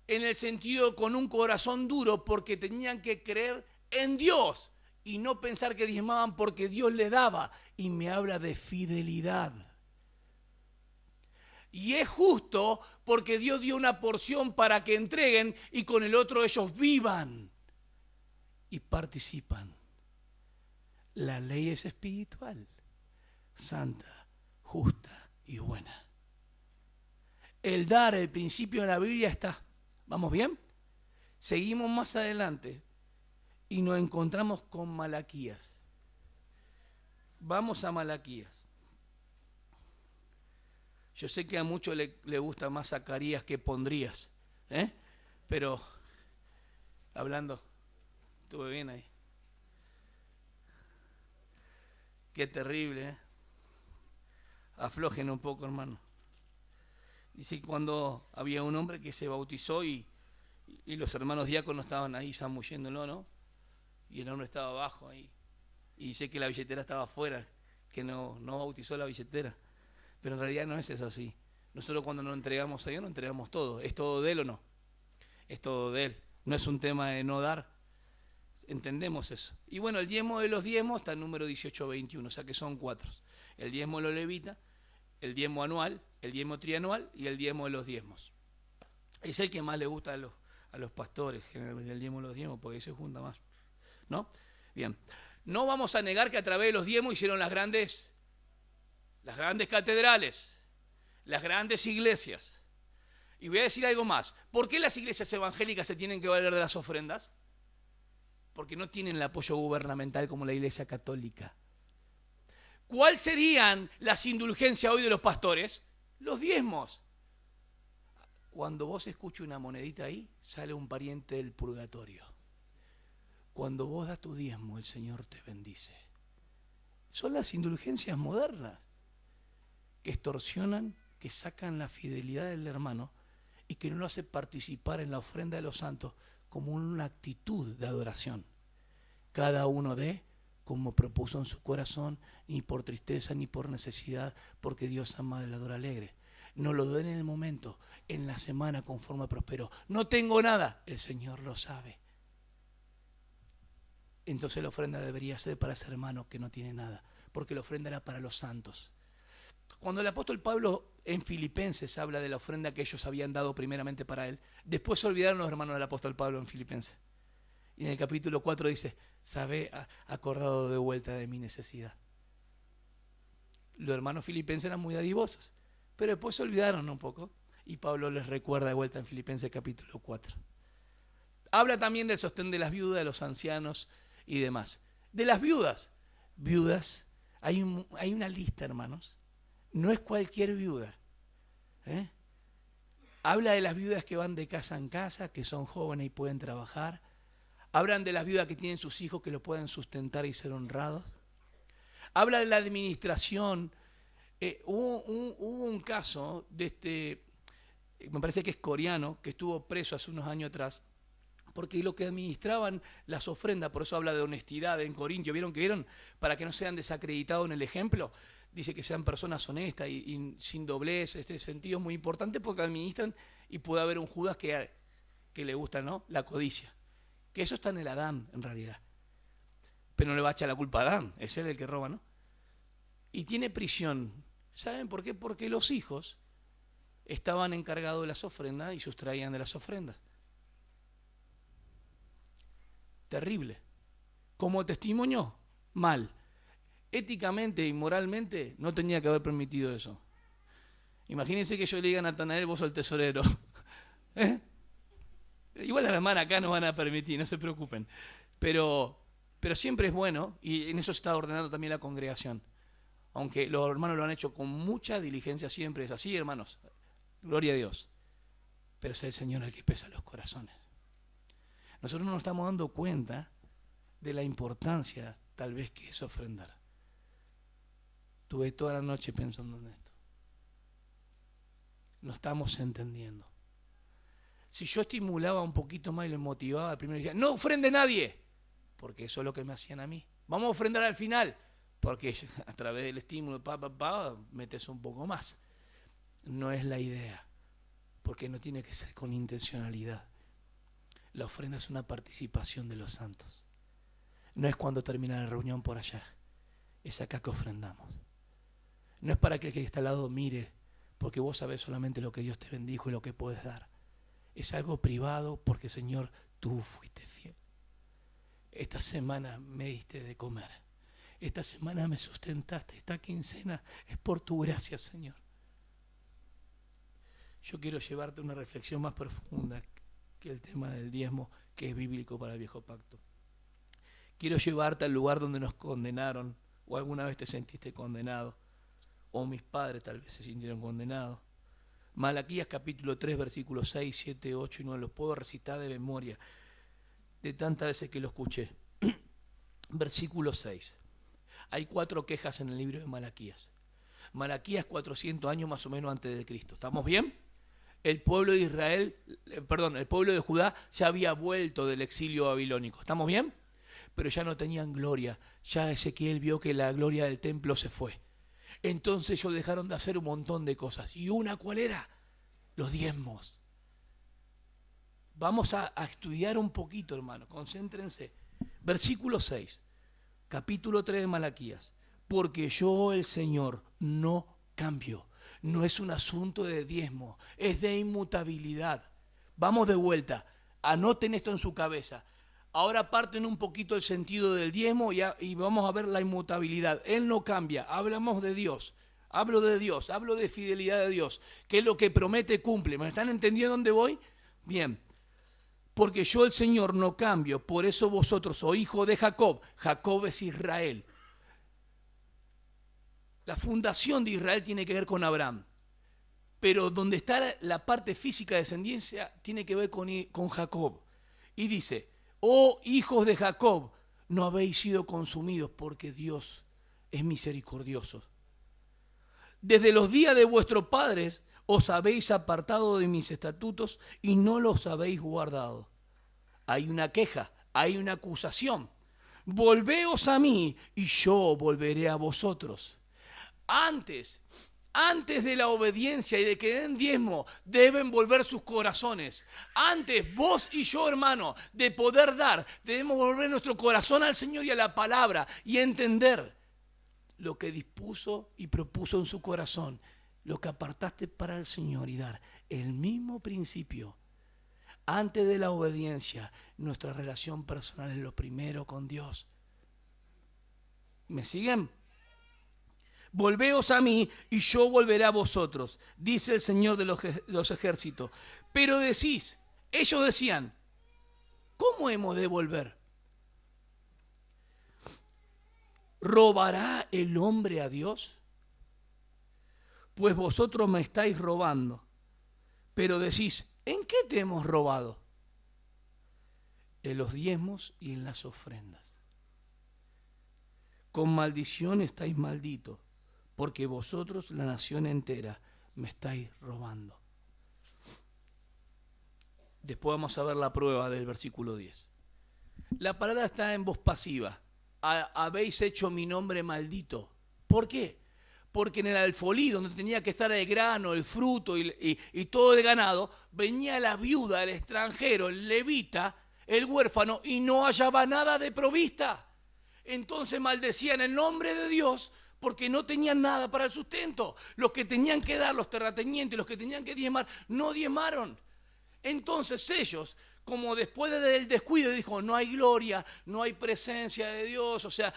en el sentido con un corazón duro, porque tenían que creer en Dios y no pensar que diezmaban porque Dios les daba. Y me habla de fidelidad. Y es justo porque Dios dio una porción para que entreguen y con el otro ellos vivan y participan. La ley es espiritual, santa, justa y buena. El dar, el principio en la Biblia está. ¿Vamos bien? Seguimos más adelante y nos encontramos con Malaquías. Vamos a Malaquías. Yo sé que a muchos le gusta más Zacarías que Pondrías, pero hablando, estuve bien ahí. Qué terrible, Aflojen un poco, hermano. Dice que cuando había un hombre que se bautizó y los hermanos diáconos estaban ahí zambulléndolo, ¿no? Y el hombre estaba abajo ahí. Y dice que la billetera estaba afuera, que no bautizó la billetera. Pero en realidad no es eso así. Nosotros cuando nos entregamos a Dios, nos entregamos todo. ¿Es todo de Él o no? Es todo de Él. No es un tema de no dar. Entendemos eso. Y bueno, el diezmo de los diezmos está en número 18-21, o sea que son 4. El diezmo de los levitas, el diezmo anual, el diezmo trianual y el diezmo de los diezmos. Es el que más le gusta a los pastores, generalmente el diezmo de los diezmos, porque se junta más, ¿no? Bien. No vamos a negar que a través de los diezmos hicieron las grandes catedrales, las grandes iglesias. Y voy a decir algo más. ¿Por qué las iglesias evangélicas se tienen que valer de las ofrendas? Porque no tienen el apoyo gubernamental como la iglesia católica. ¿Cuáles serían las indulgencias hoy de los pastores? Los diezmos. Cuando vos escuchas una monedita ahí, sale un pariente del purgatorio. Cuando vos das tu diezmo, el Señor te bendice. Son las indulgencias modernas que extorsionan, que sacan la fidelidad del hermano y que no lo hace participar en la ofrenda de los santos como una actitud de adoración. Cada uno dé como propuso en su corazón, ni por tristeza ni por necesidad, porque Dios ama el dador alegre. No lo den en el momento, en la semana conforme prosperó. No tengo nada, el Señor lo sabe. Entonces la ofrenda debería ser para ese hermano que no tiene nada, porque la ofrenda era para los santos. Cuando el apóstol Pablo en Filipenses habla de la ofrenda que ellos habían dado primeramente para él, después se olvidaron los hermanos del apóstol Pablo en Filipenses. Y en el capítulo 4 dice, sabé, acordado de vuelta de mi necesidad. Los hermanos filipenses eran muy dadivosos, pero después se olvidaron un poco y Pablo les recuerda de vuelta en Filipenses capítulo 4. Habla también del sostén de las viudas, de los ancianos y demás. De las viudas, hay una lista, hermanos. No es cualquier viuda. Habla de las viudas que van de casa en casa, que son jóvenes y pueden trabajar. Hablan de las viudas que tienen sus hijos que los pueden sustentar y ser honrados. Habla de la administración. Hubo un caso de me parece que es coreano, que estuvo preso hace unos años atrás, porque lo que administraban las ofrendas, por eso habla de honestidad en Corintio, ¿vieron? Para que no sean desacreditados en el ejemplo, dice que sean personas honestas y sin doblez. Este sentido es muy importante porque administran, y puede haber un Judas que le gusta, ¿no?, la codicia, que eso está en el Adán en realidad, pero no le va a echar la culpa a Adán, es él el que roba, ¿no? Y tiene prisión. ¿Saben por qué? Porque los hijos estaban encargados de las ofrendas y sustraían de las ofrendas. Terrible. Como testimonio, mal. Éticamente y moralmente no tenía que haber permitido eso. Imagínense que yo le diga a Natanael, vos sos el tesorero. Igual las hermanas acá no van a permitir, no se preocupen. Pero siempre es bueno, y en eso se está ordenando también la congregación. Aunque los hermanos lo han hecho con mucha diligencia, siempre es así, hermanos. Gloria a Dios. Pero es el Señor el que pesa los corazones. Nosotros no nos estamos dando cuenta de la importancia, tal vez, que es ofrendar. Estuve toda la noche pensando en esto. No estamos entendiendo. Si yo estimulaba un poquito más y lo motivaba, primero decía, no ofrende nadie, porque eso es lo que me hacían a mí. Vamos a ofrendar al final, porque a través del estímulo, metes un poco más. No es la idea, porque no tiene que ser con intencionalidad. La ofrenda es una participación de los santos. No es cuando termina la reunión por allá, es acá que ofrendamos. No es para que el que está al lado mire, porque vos sabés solamente lo que Dios te bendijo y lo que puedes dar. Es algo privado porque, Señor, tú fuiste fiel. Esta semana me diste de comer. Esta semana me sustentaste. Esta quincena es por tu gracia, Señor. Yo quiero llevarte una reflexión más profunda que el tema del diezmo, que es bíblico para el viejo pacto. Quiero llevarte al lugar donde nos condenaron, o alguna vez te sentiste condenado, o mis padres tal vez se sintieron condenados. Malaquías capítulo 3, versículos 6, 7, 8 y 9, los puedo recitar de memoria, de tantas veces que lo escuché. Versículo 6. Hay 4 quejas en el libro de Malaquías. Malaquías 400 años más o menos antes de Cristo. ¿Estamos bien? El pueblo de Israel, el pueblo de Judá ya había vuelto del exilio babilónico. ¿Estamos bien? Pero ya no tenían gloria. Ya Ezequiel vio que la gloria del templo se fue. Entonces ellos dejaron de hacer un montón de cosas. ¿Y una cuál era? Los diezmos. Vamos a estudiar un poquito, hermano. Concéntrense. Versículo 6. Capítulo 3 de Malaquías. Porque yo, el Señor, no cambio. No es un asunto de diezmo, es de inmutabilidad. Vamos de vuelta, anoten esto en su cabeza. Ahora parten un poquito el sentido del diezmo y vamos a ver la inmutabilidad. Él no cambia, hablamos de Dios, hablo de fidelidad de Dios, que es lo que promete, cumple. ¿Me están entendiendo dónde voy? Bien. Porque yo, el Señor, no cambio, por eso vosotros sois hijos de Jacob. Jacob es Israel. La fundación de Israel tiene que ver con Abraham, pero donde está la parte física de descendencia tiene que ver con Jacob. Y dice, oh hijos de Jacob, no habéis sido consumidos porque Dios es misericordioso. Desde los días de vuestros padres os habéis apartado de mis estatutos y no los habéis guardado. Hay una queja, hay una acusación. Volveos a mí y yo volveré a vosotros. Antes de la obediencia y de que den diezmo, deben volver sus corazones. Antes, vos y yo, hermano, de poder dar, debemos volver nuestro corazón al Señor y a la palabra y entender lo que dispuso y propuso en su corazón, lo que apartaste para el Señor y dar. El mismo principio. Antes de la obediencia, nuestra relación personal es lo primero con Dios. ¿Me siguen? Volveos a mí y yo volveré a vosotros, dice el Señor de los ejércitos. Pero decís, ellos decían, ¿cómo hemos de volver? ¿Robará el hombre a Dios? Pues vosotros me estáis robando. Pero decís, ¿en qué te hemos robado? en los diezmos y en las ofrendas. Con maldición estáis malditos, porque vosotros, la nación entera, me estáis robando. Después vamos a ver la prueba del versículo 10. La palabra está en voz pasiva. Habéis hecho mi nombre maldito. ¿Por qué? Porque en el alfolí, donde tenía que estar el grano, el fruto y todo el ganado, venía la viuda, el extranjero, el levita, el huérfano, y no hallaba nada de provista. Entonces maldecían el nombre de Dios porque no tenían nada para el sustento. Los que tenían que dar, los terratenientes, los que tenían que diezmar, no diezmaron. Entonces ellos, como después del descuido, dijo, no hay gloria, no hay presencia de Dios, o sea,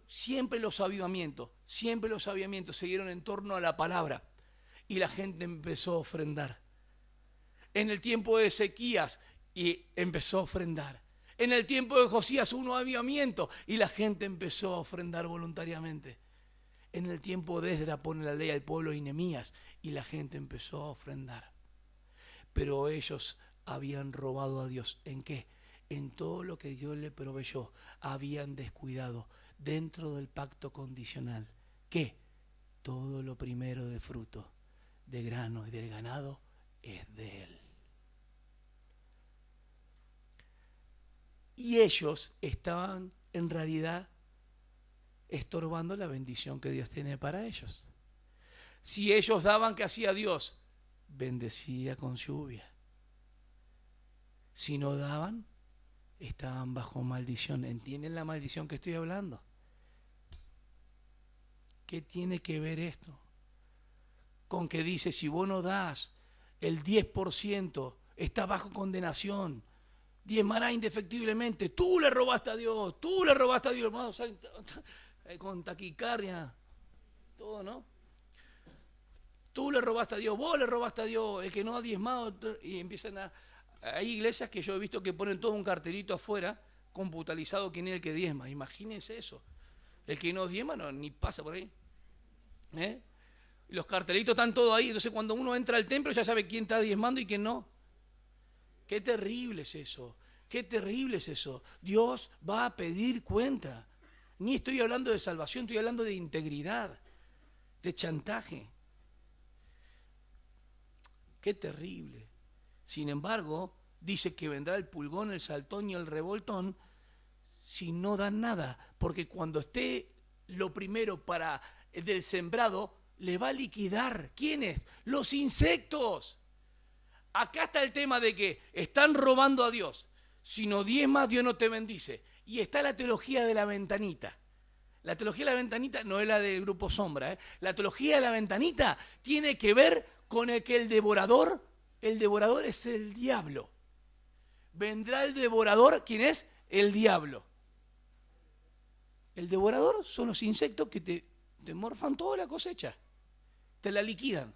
siempre los avivamientos siguieron en torno a la palabra y la gente empezó a ofrendar. En el tiempo de Ezequías y empezó a ofrendar. En el tiempo de Josías hubo un avivamiento y la gente empezó a ofrendar voluntariamente. En el tiempo de Esdras pone la ley al pueblo y Nehemías y la gente empezó a ofrendar. Pero ellos habían robado a Dios. ¿En qué? En todo lo que Dios le proveyó. Habían descuidado dentro del pacto condicional. ¿Qué? Todo lo primero de fruto, de grano y del ganado es de Él. Y ellos estaban en realidad estorbando la bendición que Dios tiene para ellos. Si ellos daban, ¿qué hacía Dios? Bendecía con lluvia. Si no daban, estaban bajo maldición. ¿Entienden la maldición que estoy hablando? ¿Qué tiene que ver esto? Con que dice, si vos no das el 10%, está bajo condenación. Diezmará indefectiblemente. Tú le robaste a Dios, hermano, con taquicardia, todo, ¿no? Tú le robaste a Dios, vos le robaste a Dios, el que no ha diezmado, y empiezan a... Hay iglesias que yo he visto que ponen todo un cartelito afuera, computalizado quién es el que diezma. Imagínense eso. El que no diezma no, ni pasa por ahí. Y los cartelitos están todos ahí, entonces cuando uno entra al templo ya sabe quién está diezmando y quién no. Qué terrible es eso, qué terrible es eso. Dios va a pedir cuenta. Ni estoy hablando de salvación, estoy hablando de integridad, de chantaje. Qué terrible. Sin embargo, dice que vendrá el pulgón, el saltón y el revoltón si no dan nada, porque cuando esté lo primero para el del sembrado, le va a liquidar. ¿Quiénes? Los insectos. Acá está el tema de que están robando a Dios. Si no diezmas, Dios no te bendice. Y está la teología de la ventanita. La teología de la ventanita no es la del grupo Sombra. La teología de la ventanita tiene que ver con el que el devorador es el diablo. Vendrá el devorador, ¿quién es? El diablo. El devorador son los insectos que te morfan toda la cosecha. Te la liquidan.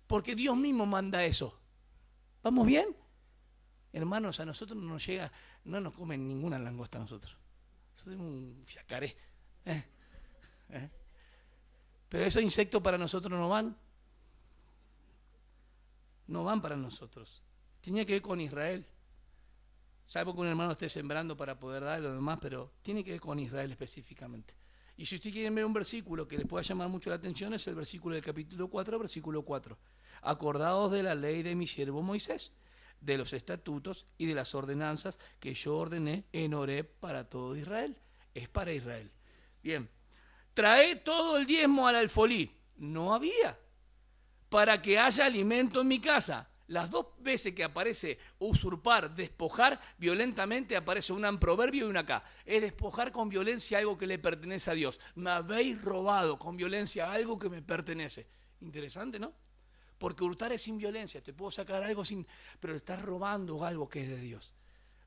Porque Dios mismo manda eso. ¿Vamos bien? Hermanos, a nosotros no nos llega, no nos comen ninguna langosta a nosotros. Nosotros tenemos un yacaré. Pero esos insectos para nosotros no van. No van para nosotros. Tenía que ver con Israel. Salvo que un hermano esté sembrando para poder dar lo demás, pero tiene que ver con Israel específicamente. Y si usted quiere ver un versículo que le pueda llamar mucho la atención, es el versículo del capítulo 4, versículo 4. Acordaos de la ley de mi siervo Moisés, de los estatutos y de las ordenanzas que yo ordené en Horeb para todo Israel. Es para Israel. Bien. Trae todo el diezmo al alfolí. No había. Para que haya alimento en mi casa. Las dos veces que aparece usurpar, despojar violentamente, aparece una en Proverbio y una acá. Es despojar con violencia algo que le pertenece a Dios. Me habéis robado con violencia algo que me pertenece. Interesante, ¿no? Porque hurtar es sin violencia. Te puedo sacar algo sin... Pero estás robando algo que es de Dios.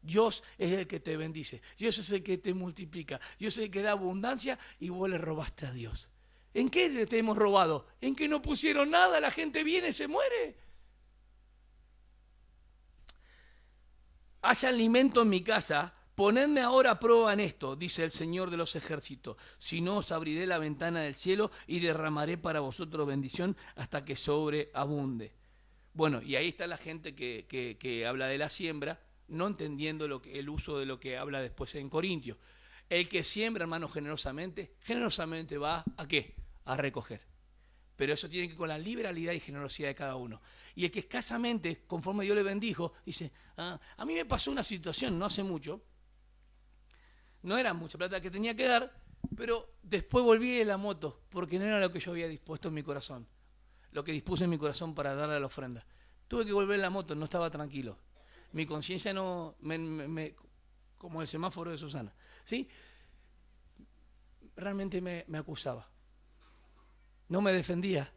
Dios es el que te bendice. Dios es el que te multiplica. Dios es el que da abundancia y vos le robaste a Dios. ¿En qué te hemos robado? En que no pusieron nada. La gente viene y se muere. Haya alimento en mi casa, ponedme ahora a prueba en esto, dice el Señor de los ejércitos. Si no, os abriré la ventana del cielo y derramaré para vosotros bendición hasta que sobreabunde. Bueno, y ahí está la gente que habla de la siembra, no entendiendo el uso de lo que habla después en Corintios. El que siembra, hermano, generosamente, generosamente va ¿a qué? A recoger. Pero eso tiene que ver con la liberalidad y generosidad de cada uno. Y el que escasamente, conforme Dios le bendijo, dice, a mí me pasó una situación no hace mucho, no era mucha plata que tenía que dar, pero después volví de la moto, porque no era lo que yo había dispuesto en mi corazón, lo que dispuse en mi corazón para darle a la ofrenda. Tuve que volver en la moto, no estaba tranquilo. Mi conciencia no, como el semáforo de Susana, ¿sí? Realmente me acusaba. No me defendía.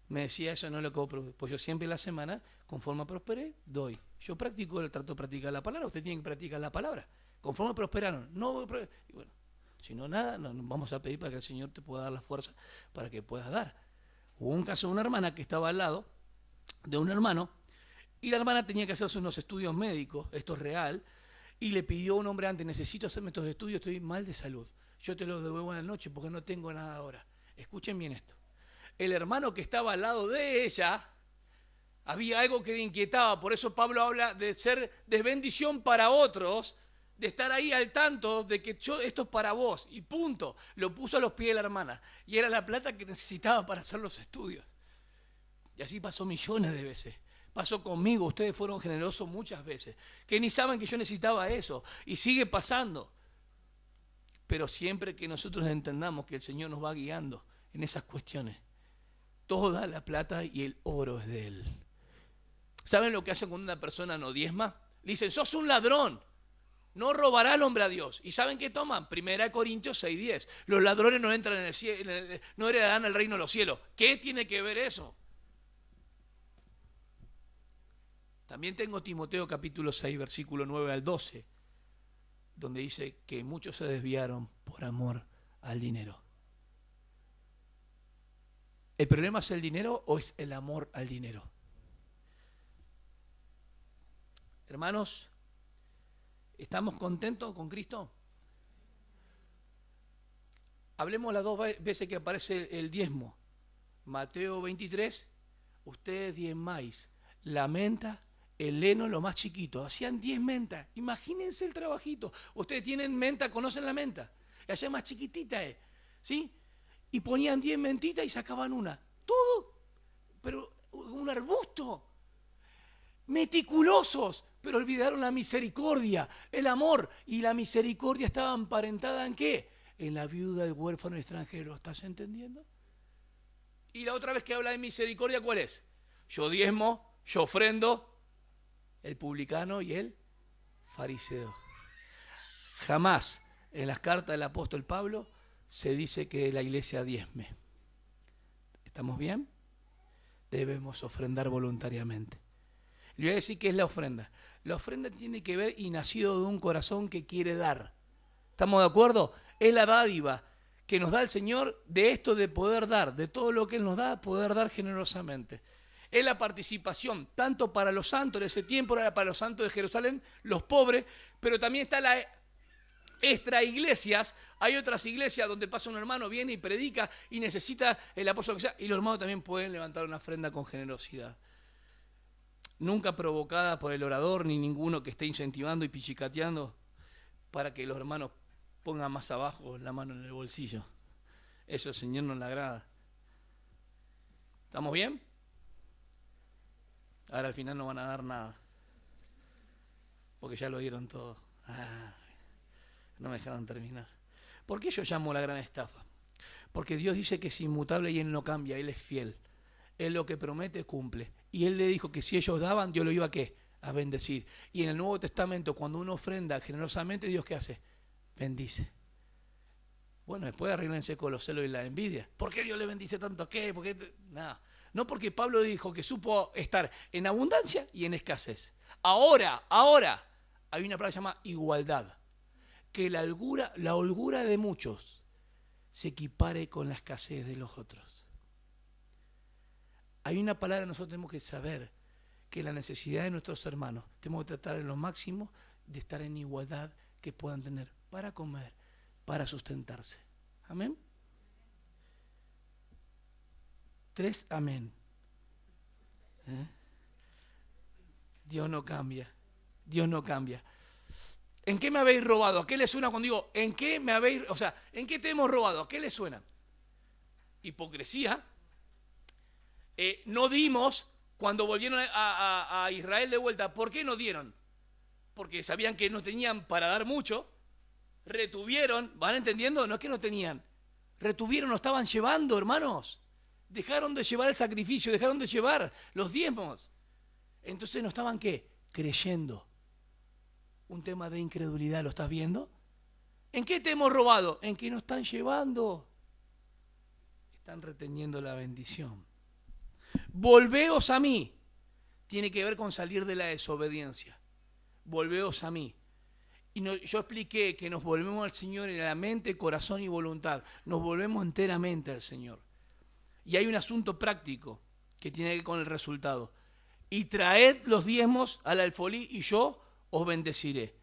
Me decía, eso no es lo que vos, pues yo siempre en la semana, conforme prosperé, doy. Yo practico, trato de practicar la palabra, usted tiene que practicar la palabra. Conforme prosperaron, no, y bueno, si no nada, vamos a pedir para que el Señor te pueda dar la fuerza para que puedas dar. Hubo un caso de una hermana que estaba al lado de un hermano, y la hermana tenía que hacerse unos estudios médicos, esto es real, y le pidió a un hombre antes, necesito hacerme estos estudios, estoy mal de salud, yo te los devuelvo en la noche porque no tengo nada ahora. Escuchen bien esto. El hermano que estaba al lado de ella, había algo que le inquietaba, por eso Pablo habla de ser de bendición para otros, de estar ahí al tanto de que esto es para vos, y punto. Lo puso a los pies de la hermana, y era la plata que necesitaba para hacer los estudios. Y así pasó millones de veces. Pasó conmigo, ustedes fueron generosos muchas veces, que ni saben que yo necesitaba eso, y sigue pasando. Pero siempre que nosotros entendamos que el Señor nos va guiando en esas cuestiones, toda la plata y el oro es de Él. ¿Saben lo que hacen cuando una persona no diezma? Le dicen, sos un ladrón, no robará el hombre a Dios. ¿Y saben qué toman? 1 Corintios 6:10. Los ladrones no entran en el cielo, no heredarán el reino de los cielos. ¿Qué tiene que ver eso? También tengo Timoteo capítulo 6, versículo 9 al 12, donde dice que muchos se desviaron por amor al dinero. ¿El problema es el dinero o es el amor al dinero? Hermanos, ¿estamos contentos con Cristo? Hablemos las dos veces que aparece el diezmo. Mateo 23, ustedes diezmáis la menta, el heno, lo más chiquito. Hacían 10 mentas. Imagínense el trabajito. Ustedes tienen menta, conocen la menta. Allá más chiquitita es, ¿sí? Y ponían 10 mentitas y sacaban una. Todo, pero un arbusto. Meticulosos, pero olvidaron la misericordia, el amor. Y la misericordia estaba emparentada ¿en qué? En la viuda, el huérfano, el extranjero. ¿Lo estás entendiendo? Y la otra vez que habla de misericordia, ¿cuál es? Yo diezmo, yo ofrendo, el publicano y el fariseo. Jamás en las cartas del apóstol Pablo se dice que la iglesia diezme. ¿Estamos bien? Debemos ofrendar voluntariamente. Le voy a decir qué es la ofrenda. La ofrenda tiene que ver y nacido de un corazón que quiere dar. ¿Estamos de acuerdo? Es la dádiva que nos da el Señor de esto de poder dar, de todo lo que Él nos da, poder dar generosamente. Es la participación, tanto para los santos de ese tiempo, era para los santos de Jerusalén, los pobres, pero también está la extra iglesias. Hay otras iglesias donde pasa un hermano, viene y predica y necesita el apóstol que sea, y los hermanos también pueden levantar una ofrenda con generosidad. Nunca provocada por el orador ni ninguno que esté incentivando y pichicateando para que los hermanos pongan más abajo la mano en el bolsillo. Eso al Señor no le agrada. ¿Estamos bien? Ahora al final no van a dar nada, porque ya lo dieron todo. No me dejaron terminar. ¿Por qué yo llamo la gran estafa? Porque Dios dice que es inmutable y Él no cambia, Él es fiel. Él lo que promete cumple. Y Él le dijo que si ellos daban, Dios lo iba a ¿qué? A bendecir. Y en el Nuevo Testamento, cuando uno ofrenda generosamente, ¿Dios qué hace? Bendice. Bueno, después arréglense con los celos y la envidia. ¿Por qué Dios le bendice tanto? ¿Qué? ¿Por qué? Nada. No, porque Pablo dijo que supo estar en abundancia y en escasez. Ahora, hay una palabra que se llama igualdad. Que la holgura de muchos se equipare con la escasez de los otros. Hay una palabra que nosotros tenemos que saber, que la necesidad de nuestros hermanos, tenemos que tratar en lo máximo de estar en igualdad que puedan tener para comer, para sustentarse. Amén. 3 amén. Dios no cambia. Dios no cambia. ¿En qué me habéis robado? ¿A qué le suena cuando digo, ¿en qué me habéis, o sea, ¿en qué te hemos robado? ¿A qué le suena? Hipocresía. No dimos cuando volvieron a Israel de vuelta. ¿Por qué no dieron? Porque sabían que no tenían para dar mucho. Retuvieron, ¿van entendiendo? No es que no tenían. Retuvieron, no estaban llevando, hermanos. Dejaron de llevar el sacrificio, dejaron de llevar los diezmos. Entonces no estaban, ¿qué? Creyendo. Un tema de incredulidad, ¿lo estás viendo? ¿En qué te hemos robado? En que no están llevando. Están reteniendo la bendición. Volveos a mí. Tiene que ver con salir de la desobediencia. Volveos a mí. Y yo expliqué que nos volvemos al Señor en la mente, corazón y voluntad. Nos volvemos enteramente al Señor. Y hay un asunto práctico que tiene que ver con el resultado. Y traed los diezmos al alfolí y yo os bendeciré.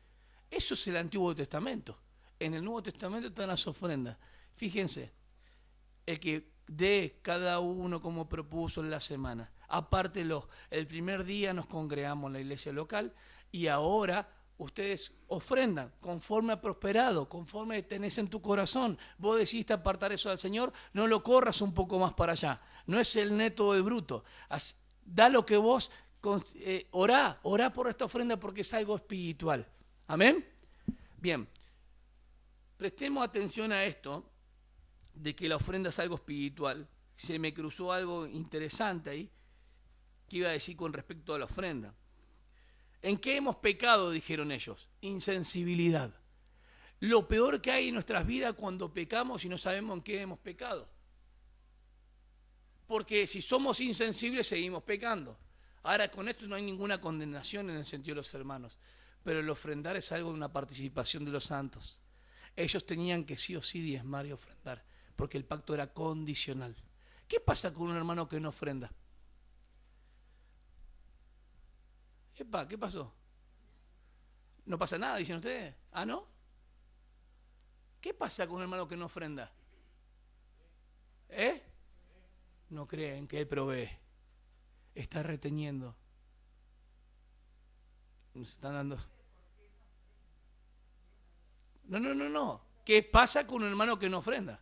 Eso es el Antiguo Testamento. En el Nuevo Testamento están las ofrendas. Fíjense, el que dé cada uno como propuso en la semana. Aparte, el primer día nos congregamos en la iglesia local y ahora ustedes ofrendan conforme ha prosperado, conforme tenés en tu corazón. Vos decidiste apartar eso al Señor, no lo corras un poco más para allá. No es el neto de bruto. Da lo que vos, orá por esta ofrenda porque es algo espiritual. ¿Amén? Bien, prestemos atención a esto, de que la ofrenda es algo espiritual. Se me cruzó algo interesante ahí, que iba a decir con respecto a la ofrenda. ¿En qué hemos pecado? Dijeron ellos. Insensibilidad. Lo peor que hay en nuestras vidas cuando pecamos y no sabemos en qué hemos pecado. Porque si somos insensibles seguimos pecando. Ahora con esto no hay ninguna condenación en el sentido de los hermanos, pero el ofrendar es algo de una participación de los santos. Ellos tenían que sí o sí diezmar y ofrendar, porque el pacto era condicional. ¿Qué pasa con un hermano que no ofrenda? Epa, ¿qué pasó? No pasa nada, dicen ustedes. ¿Ah, no? ¿Qué pasa con un hermano que no ofrenda? No creen que él provee. Está reteniendo. Nos están dando. No. ¿Qué pasa con un hermano que no ofrenda?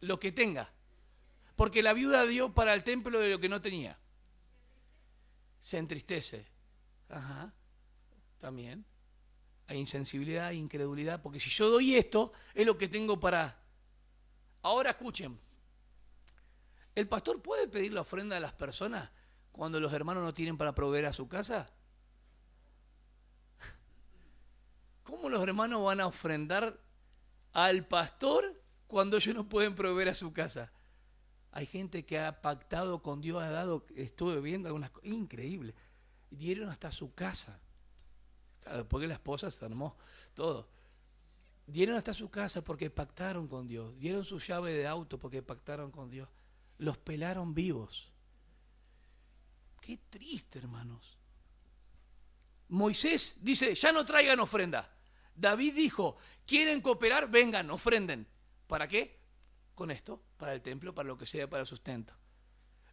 Lo que tenga. Porque la viuda dio para el templo de lo que no tenía. Se entristece. Ajá. También. Hay insensibilidad, hay incredulidad. Porque si yo doy esto, es lo que tengo para... Ahora escuchen. ¿El pastor puede pedir la ofrenda a las personas cuando los hermanos no tienen para proveer a su casa? ¿Cómo los hermanos van a ofrendar al pastor cuando ellos no pueden proveer a su casa? Hay gente que ha pactado con Dios, ha dado, estuve viendo algunas cosas increíbles, dieron hasta su casa. Claro, después que la esposa se armó todo. Dieron hasta su casa porque pactaron con Dios. Dieron su llave de auto porque pactaron con Dios. Los pelaron vivos. Qué triste, hermanos. Moisés dice, ya no traigan ofrenda. David dijo, ¿quieren cooperar? Vengan, ofrenden. ¿Para qué? Con esto, para el templo, para lo que sea, para el sustento.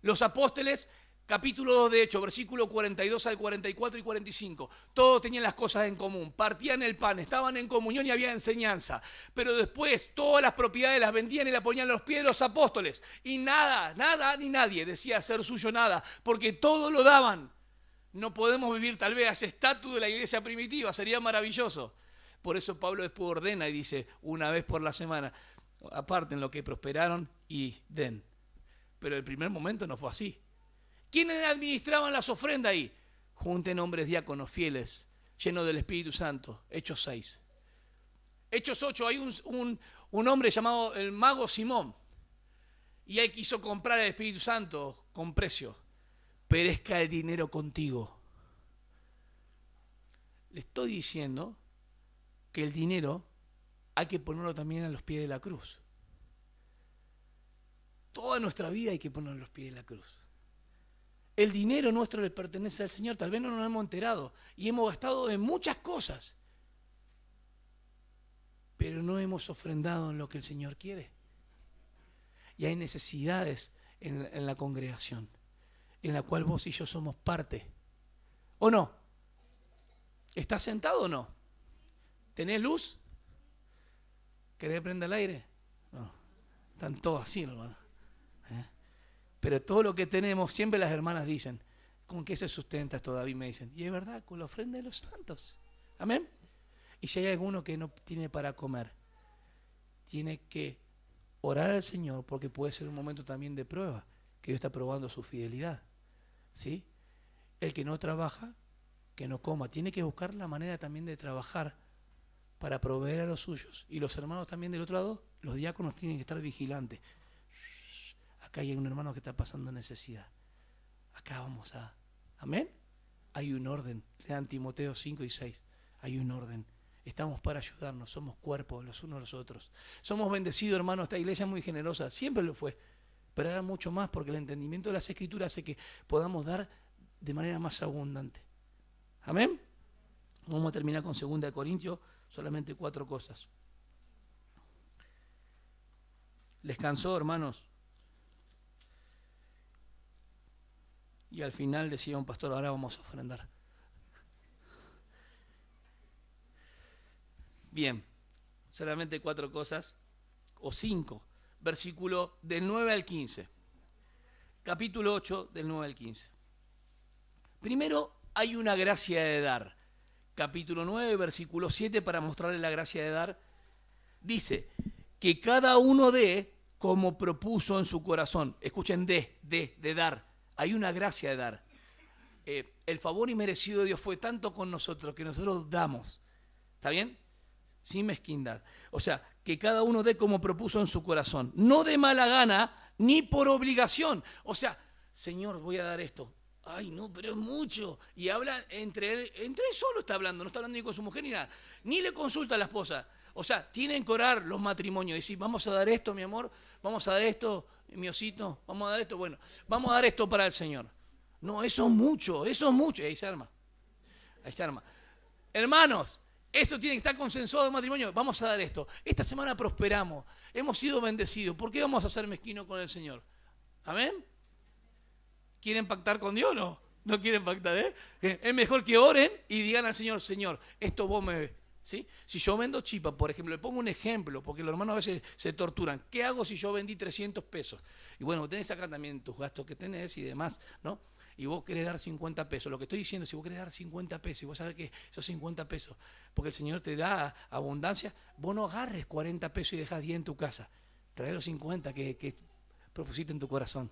Los apóstoles, capítulo 2 de Hechos, versículo 42 al 44 y 45. Todos tenían las cosas en común, partían el pan, estaban en comunión y había enseñanza. Pero después todas las propiedades las vendían y las ponían a los pies de los apóstoles. Y nada ni nadie decía ser suyo nada, porque todo lo daban. No podemos vivir tal vez a ese estatus de la iglesia primitiva, sería maravilloso. Por eso Pablo después ordena y dice, una vez por la semana, aparten lo que prosperaron y den. Pero el primer momento no fue así. ¿Quiénes administraban las ofrendas ahí? Junten hombres diáconos fieles, llenos del Espíritu Santo. Hechos 6. Hechos 8, hay un hombre llamado el mago Simón. Y él quiso comprar el Espíritu Santo con precio. Perezca el dinero contigo. Le estoy diciendo que el dinero hay que ponerlo también a los pies de la cruz. Toda nuestra vida hay que ponerlo a los pies de la cruz. El dinero nuestro le pertenece al Señor. Tal vez no nos hemos enterado y hemos gastado en muchas cosas, pero no hemos ofrendado en lo que el Señor quiere. Y hay necesidades en la congregación, en la cual vos y yo somos parte. ¿O no? ¿Estás sentado o no? ¿Tenés luz? ¿Querés prender el aire? No. Están todos así, hermano. Pero todo lo que tenemos, siempre las hermanas dicen, ¿con qué se sustenta todavía? Me dicen, y es verdad, con la ofrenda de los santos. Amén. Y si hay alguno que no tiene para comer, tiene que orar al Señor, porque puede ser un momento también de prueba, que Dios está probando su fidelidad. ¿Sí? El que no trabaja, que no coma. Tiene que buscar la manera también de trabajar para proveer a los suyos. Y los hermanos también del otro lado, los diáconos tienen que estar vigilantes. Acá hay un hermano que está pasando necesidad. Acá vamos a... ¿Amén? Hay un orden. Lean Timoteo 5 y 6. Hay un orden. Estamos para ayudarnos. Somos cuerpos los unos a los otros. Somos bendecidos, hermanos. Esta iglesia es muy generosa. Siempre lo fue. Pero ahora mucho más, porque el entendimiento de las Escrituras hace que podamos dar de manera más abundante. ¿Amén? Vamos a terminar con 2 Corintios, solamente 4 cosas. ¿Les cansó, hermanos? Y al final decía un pastor, ahora vamos a ofrendar. Bien, solamente 4 cosas, o 5. Versículo del 9 al 15. Capítulo 8, del 9 al 15. Primero, hay una gracia de dar. Capítulo 9, versículo 7, para mostrarle la gracia de dar. Dice, que cada uno dé como propuso en su corazón. Escuchen, de dar. Hay una gracia de dar. El favor inmerecido de Dios fue tanto con nosotros que nosotros damos. ¿Está bien? Sin mezquindad. O sea, que cada uno dé como propuso en su corazón. No de mala gana, ni por obligación. O sea, Señor, voy a dar esto. Ay, no, pero es mucho. Y habla entre él solo está hablando. No está hablando ni con su mujer ni nada. Ni le consulta a la esposa. O sea, tienen que orar los matrimonios. Decir, vamos a dar esto, mi amor. Vamos a dar esto, mi osito. Vamos a dar esto. Bueno, vamos a dar esto para el Señor. No, eso es mucho, eso es mucho. Y ahí se arma. Ahí se arma. Hermanos, eso tiene que estar consensuado en matrimonio. Vamos a dar esto. Esta semana prosperamos. Hemos sido bendecidos. ¿Por qué vamos a ser mezquinos con el Señor? ¿Amén? ¿Quieren pactar con Dios o no? No quieren pactar, ¿eh? Es mejor que oren y digan al Señor, Señor, esto vos me... ¿Sí? Si yo vendo chipa, por ejemplo, le pongo un ejemplo, porque los hermanos a veces se torturan. ¿Qué hago si yo vendí 300 pesos? Y bueno, tenés acá también tus gastos que tenés y demás, ¿no? Y vos querés dar 50 pesos. Lo que estoy diciendo, si vos querés dar 50 pesos y vos sabés que esos 50 pesos, porque el Señor te da abundancia, vos no agarres 40 pesos y dejás 10 en tu casa. Trae los 50 que propusiste en tu corazón.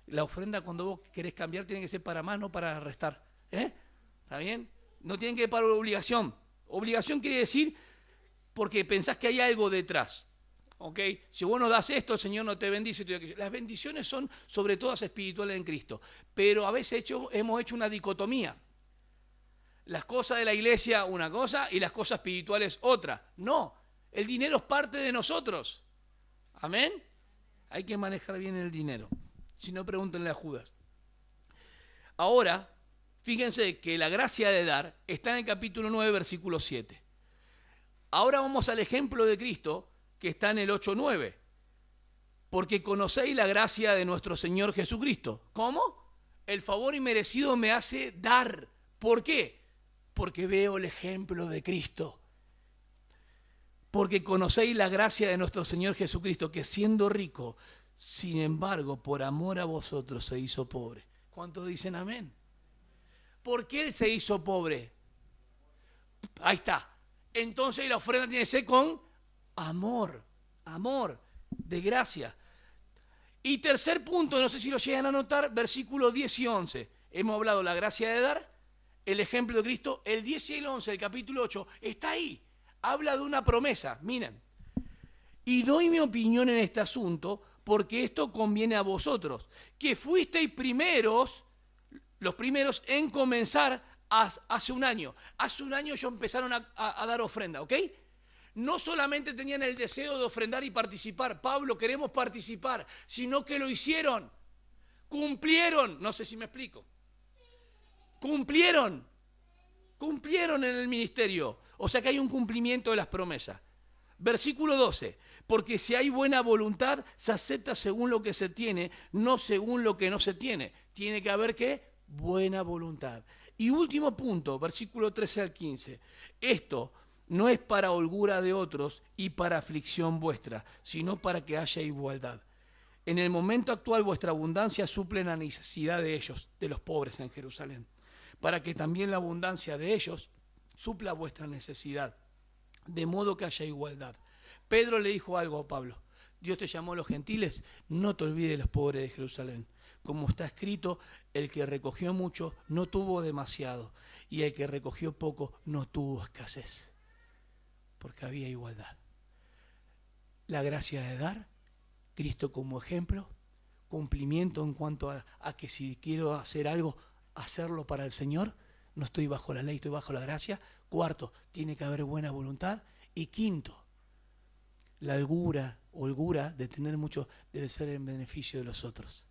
La ofrenda cuando vos querés cambiar tiene que ser para más, no para restar. ¿Está bien? No tiene que ser para obligación. Obligación quiere decir porque pensás que hay algo detrás. ¿Ok? Si vos no das esto, el Señor no te bendice. Las bendiciones son sobre todas espirituales en Cristo. Pero a veces hemos hecho una dicotomía. Las cosas de la iglesia una cosa y las cosas espirituales otra. No, el dinero es parte de nosotros. ¿Amén? Hay que manejar bien el dinero. Si no, pregúntenle a Judas. Ahora, fíjense que la gracia de dar está en el capítulo 9, versículo 7. Ahora vamos al ejemplo de Cristo, que está en el 8:9. Porque conocéis la gracia de nuestro Señor Jesucristo. ¿Cómo? El favor inmerecido me hace dar. ¿Por qué? Porque veo el ejemplo de Cristo. Porque conocéis la gracia de nuestro Señor Jesucristo, que siendo rico, sin embargo, por amor a vosotros se hizo pobre. ¿Cuántos dicen amén? ¿Por qué Él se hizo pobre? Ahí está. Entonces la ofrenda tiene que ser con amor, de gracia. Y tercer punto, no sé si lo llegan a notar, versículos 10 y 11. Hemos hablado de la gracia de dar, el ejemplo de Cristo, el 10 y el 11, el capítulo 8, está ahí. Habla de una promesa, miren. Y doy mi opinión en este asunto porque esto conviene a vosotros, que fuisteis los primeros en comenzar hace un año. Hace un año ellos empezaron a dar ofrenda, ¿ok? No solamente tenían el deseo de ofrendar y participar, Pablo, queremos participar, sino que lo hicieron, cumplieron, no sé si me explico, cumplieron en el ministerio, o sea que hay un cumplimiento de las promesas. Versículo 12, porque si hay buena voluntad, se acepta según lo que se tiene, no según lo que no se tiene. Tiene que haber, ¿qué? Buena voluntad. Y último punto, versículo 13 al 15. Esto no es para holgura de otros y para aflicción vuestra, sino para que haya igualdad. En el momento actual vuestra abundancia suple la necesidad de ellos, de los pobres en Jerusalén, para que también la abundancia de ellos supla vuestra necesidad, de modo que haya igualdad. Pedro le dijo algo a Pablo: Dios te llamó a los gentiles, no te olvides de los pobres de Jerusalén. Como está escrito, el que recogió mucho no tuvo demasiado, y el que recogió poco no tuvo escasez, porque había igualdad. La gracia de dar, Cristo como ejemplo, cumplimiento en cuanto a que si quiero hacer algo, hacerlo para el Señor, no estoy bajo la ley, estoy bajo la gracia. Cuarto, tiene que haber buena voluntad. Y quinto, la holgura de tener mucho debe ser en beneficio de los otros.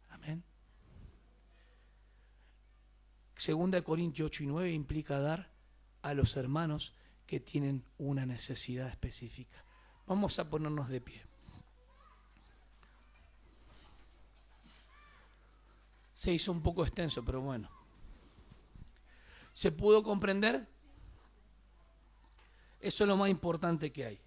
Amén. Segunda de Corintios 8 y 9 implica dar a los hermanos que tienen una necesidad específica. Vamos a ponernos de pie. Se hizo un poco extenso, pero bueno. ¿Se pudo comprender? Eso es lo más importante que hay.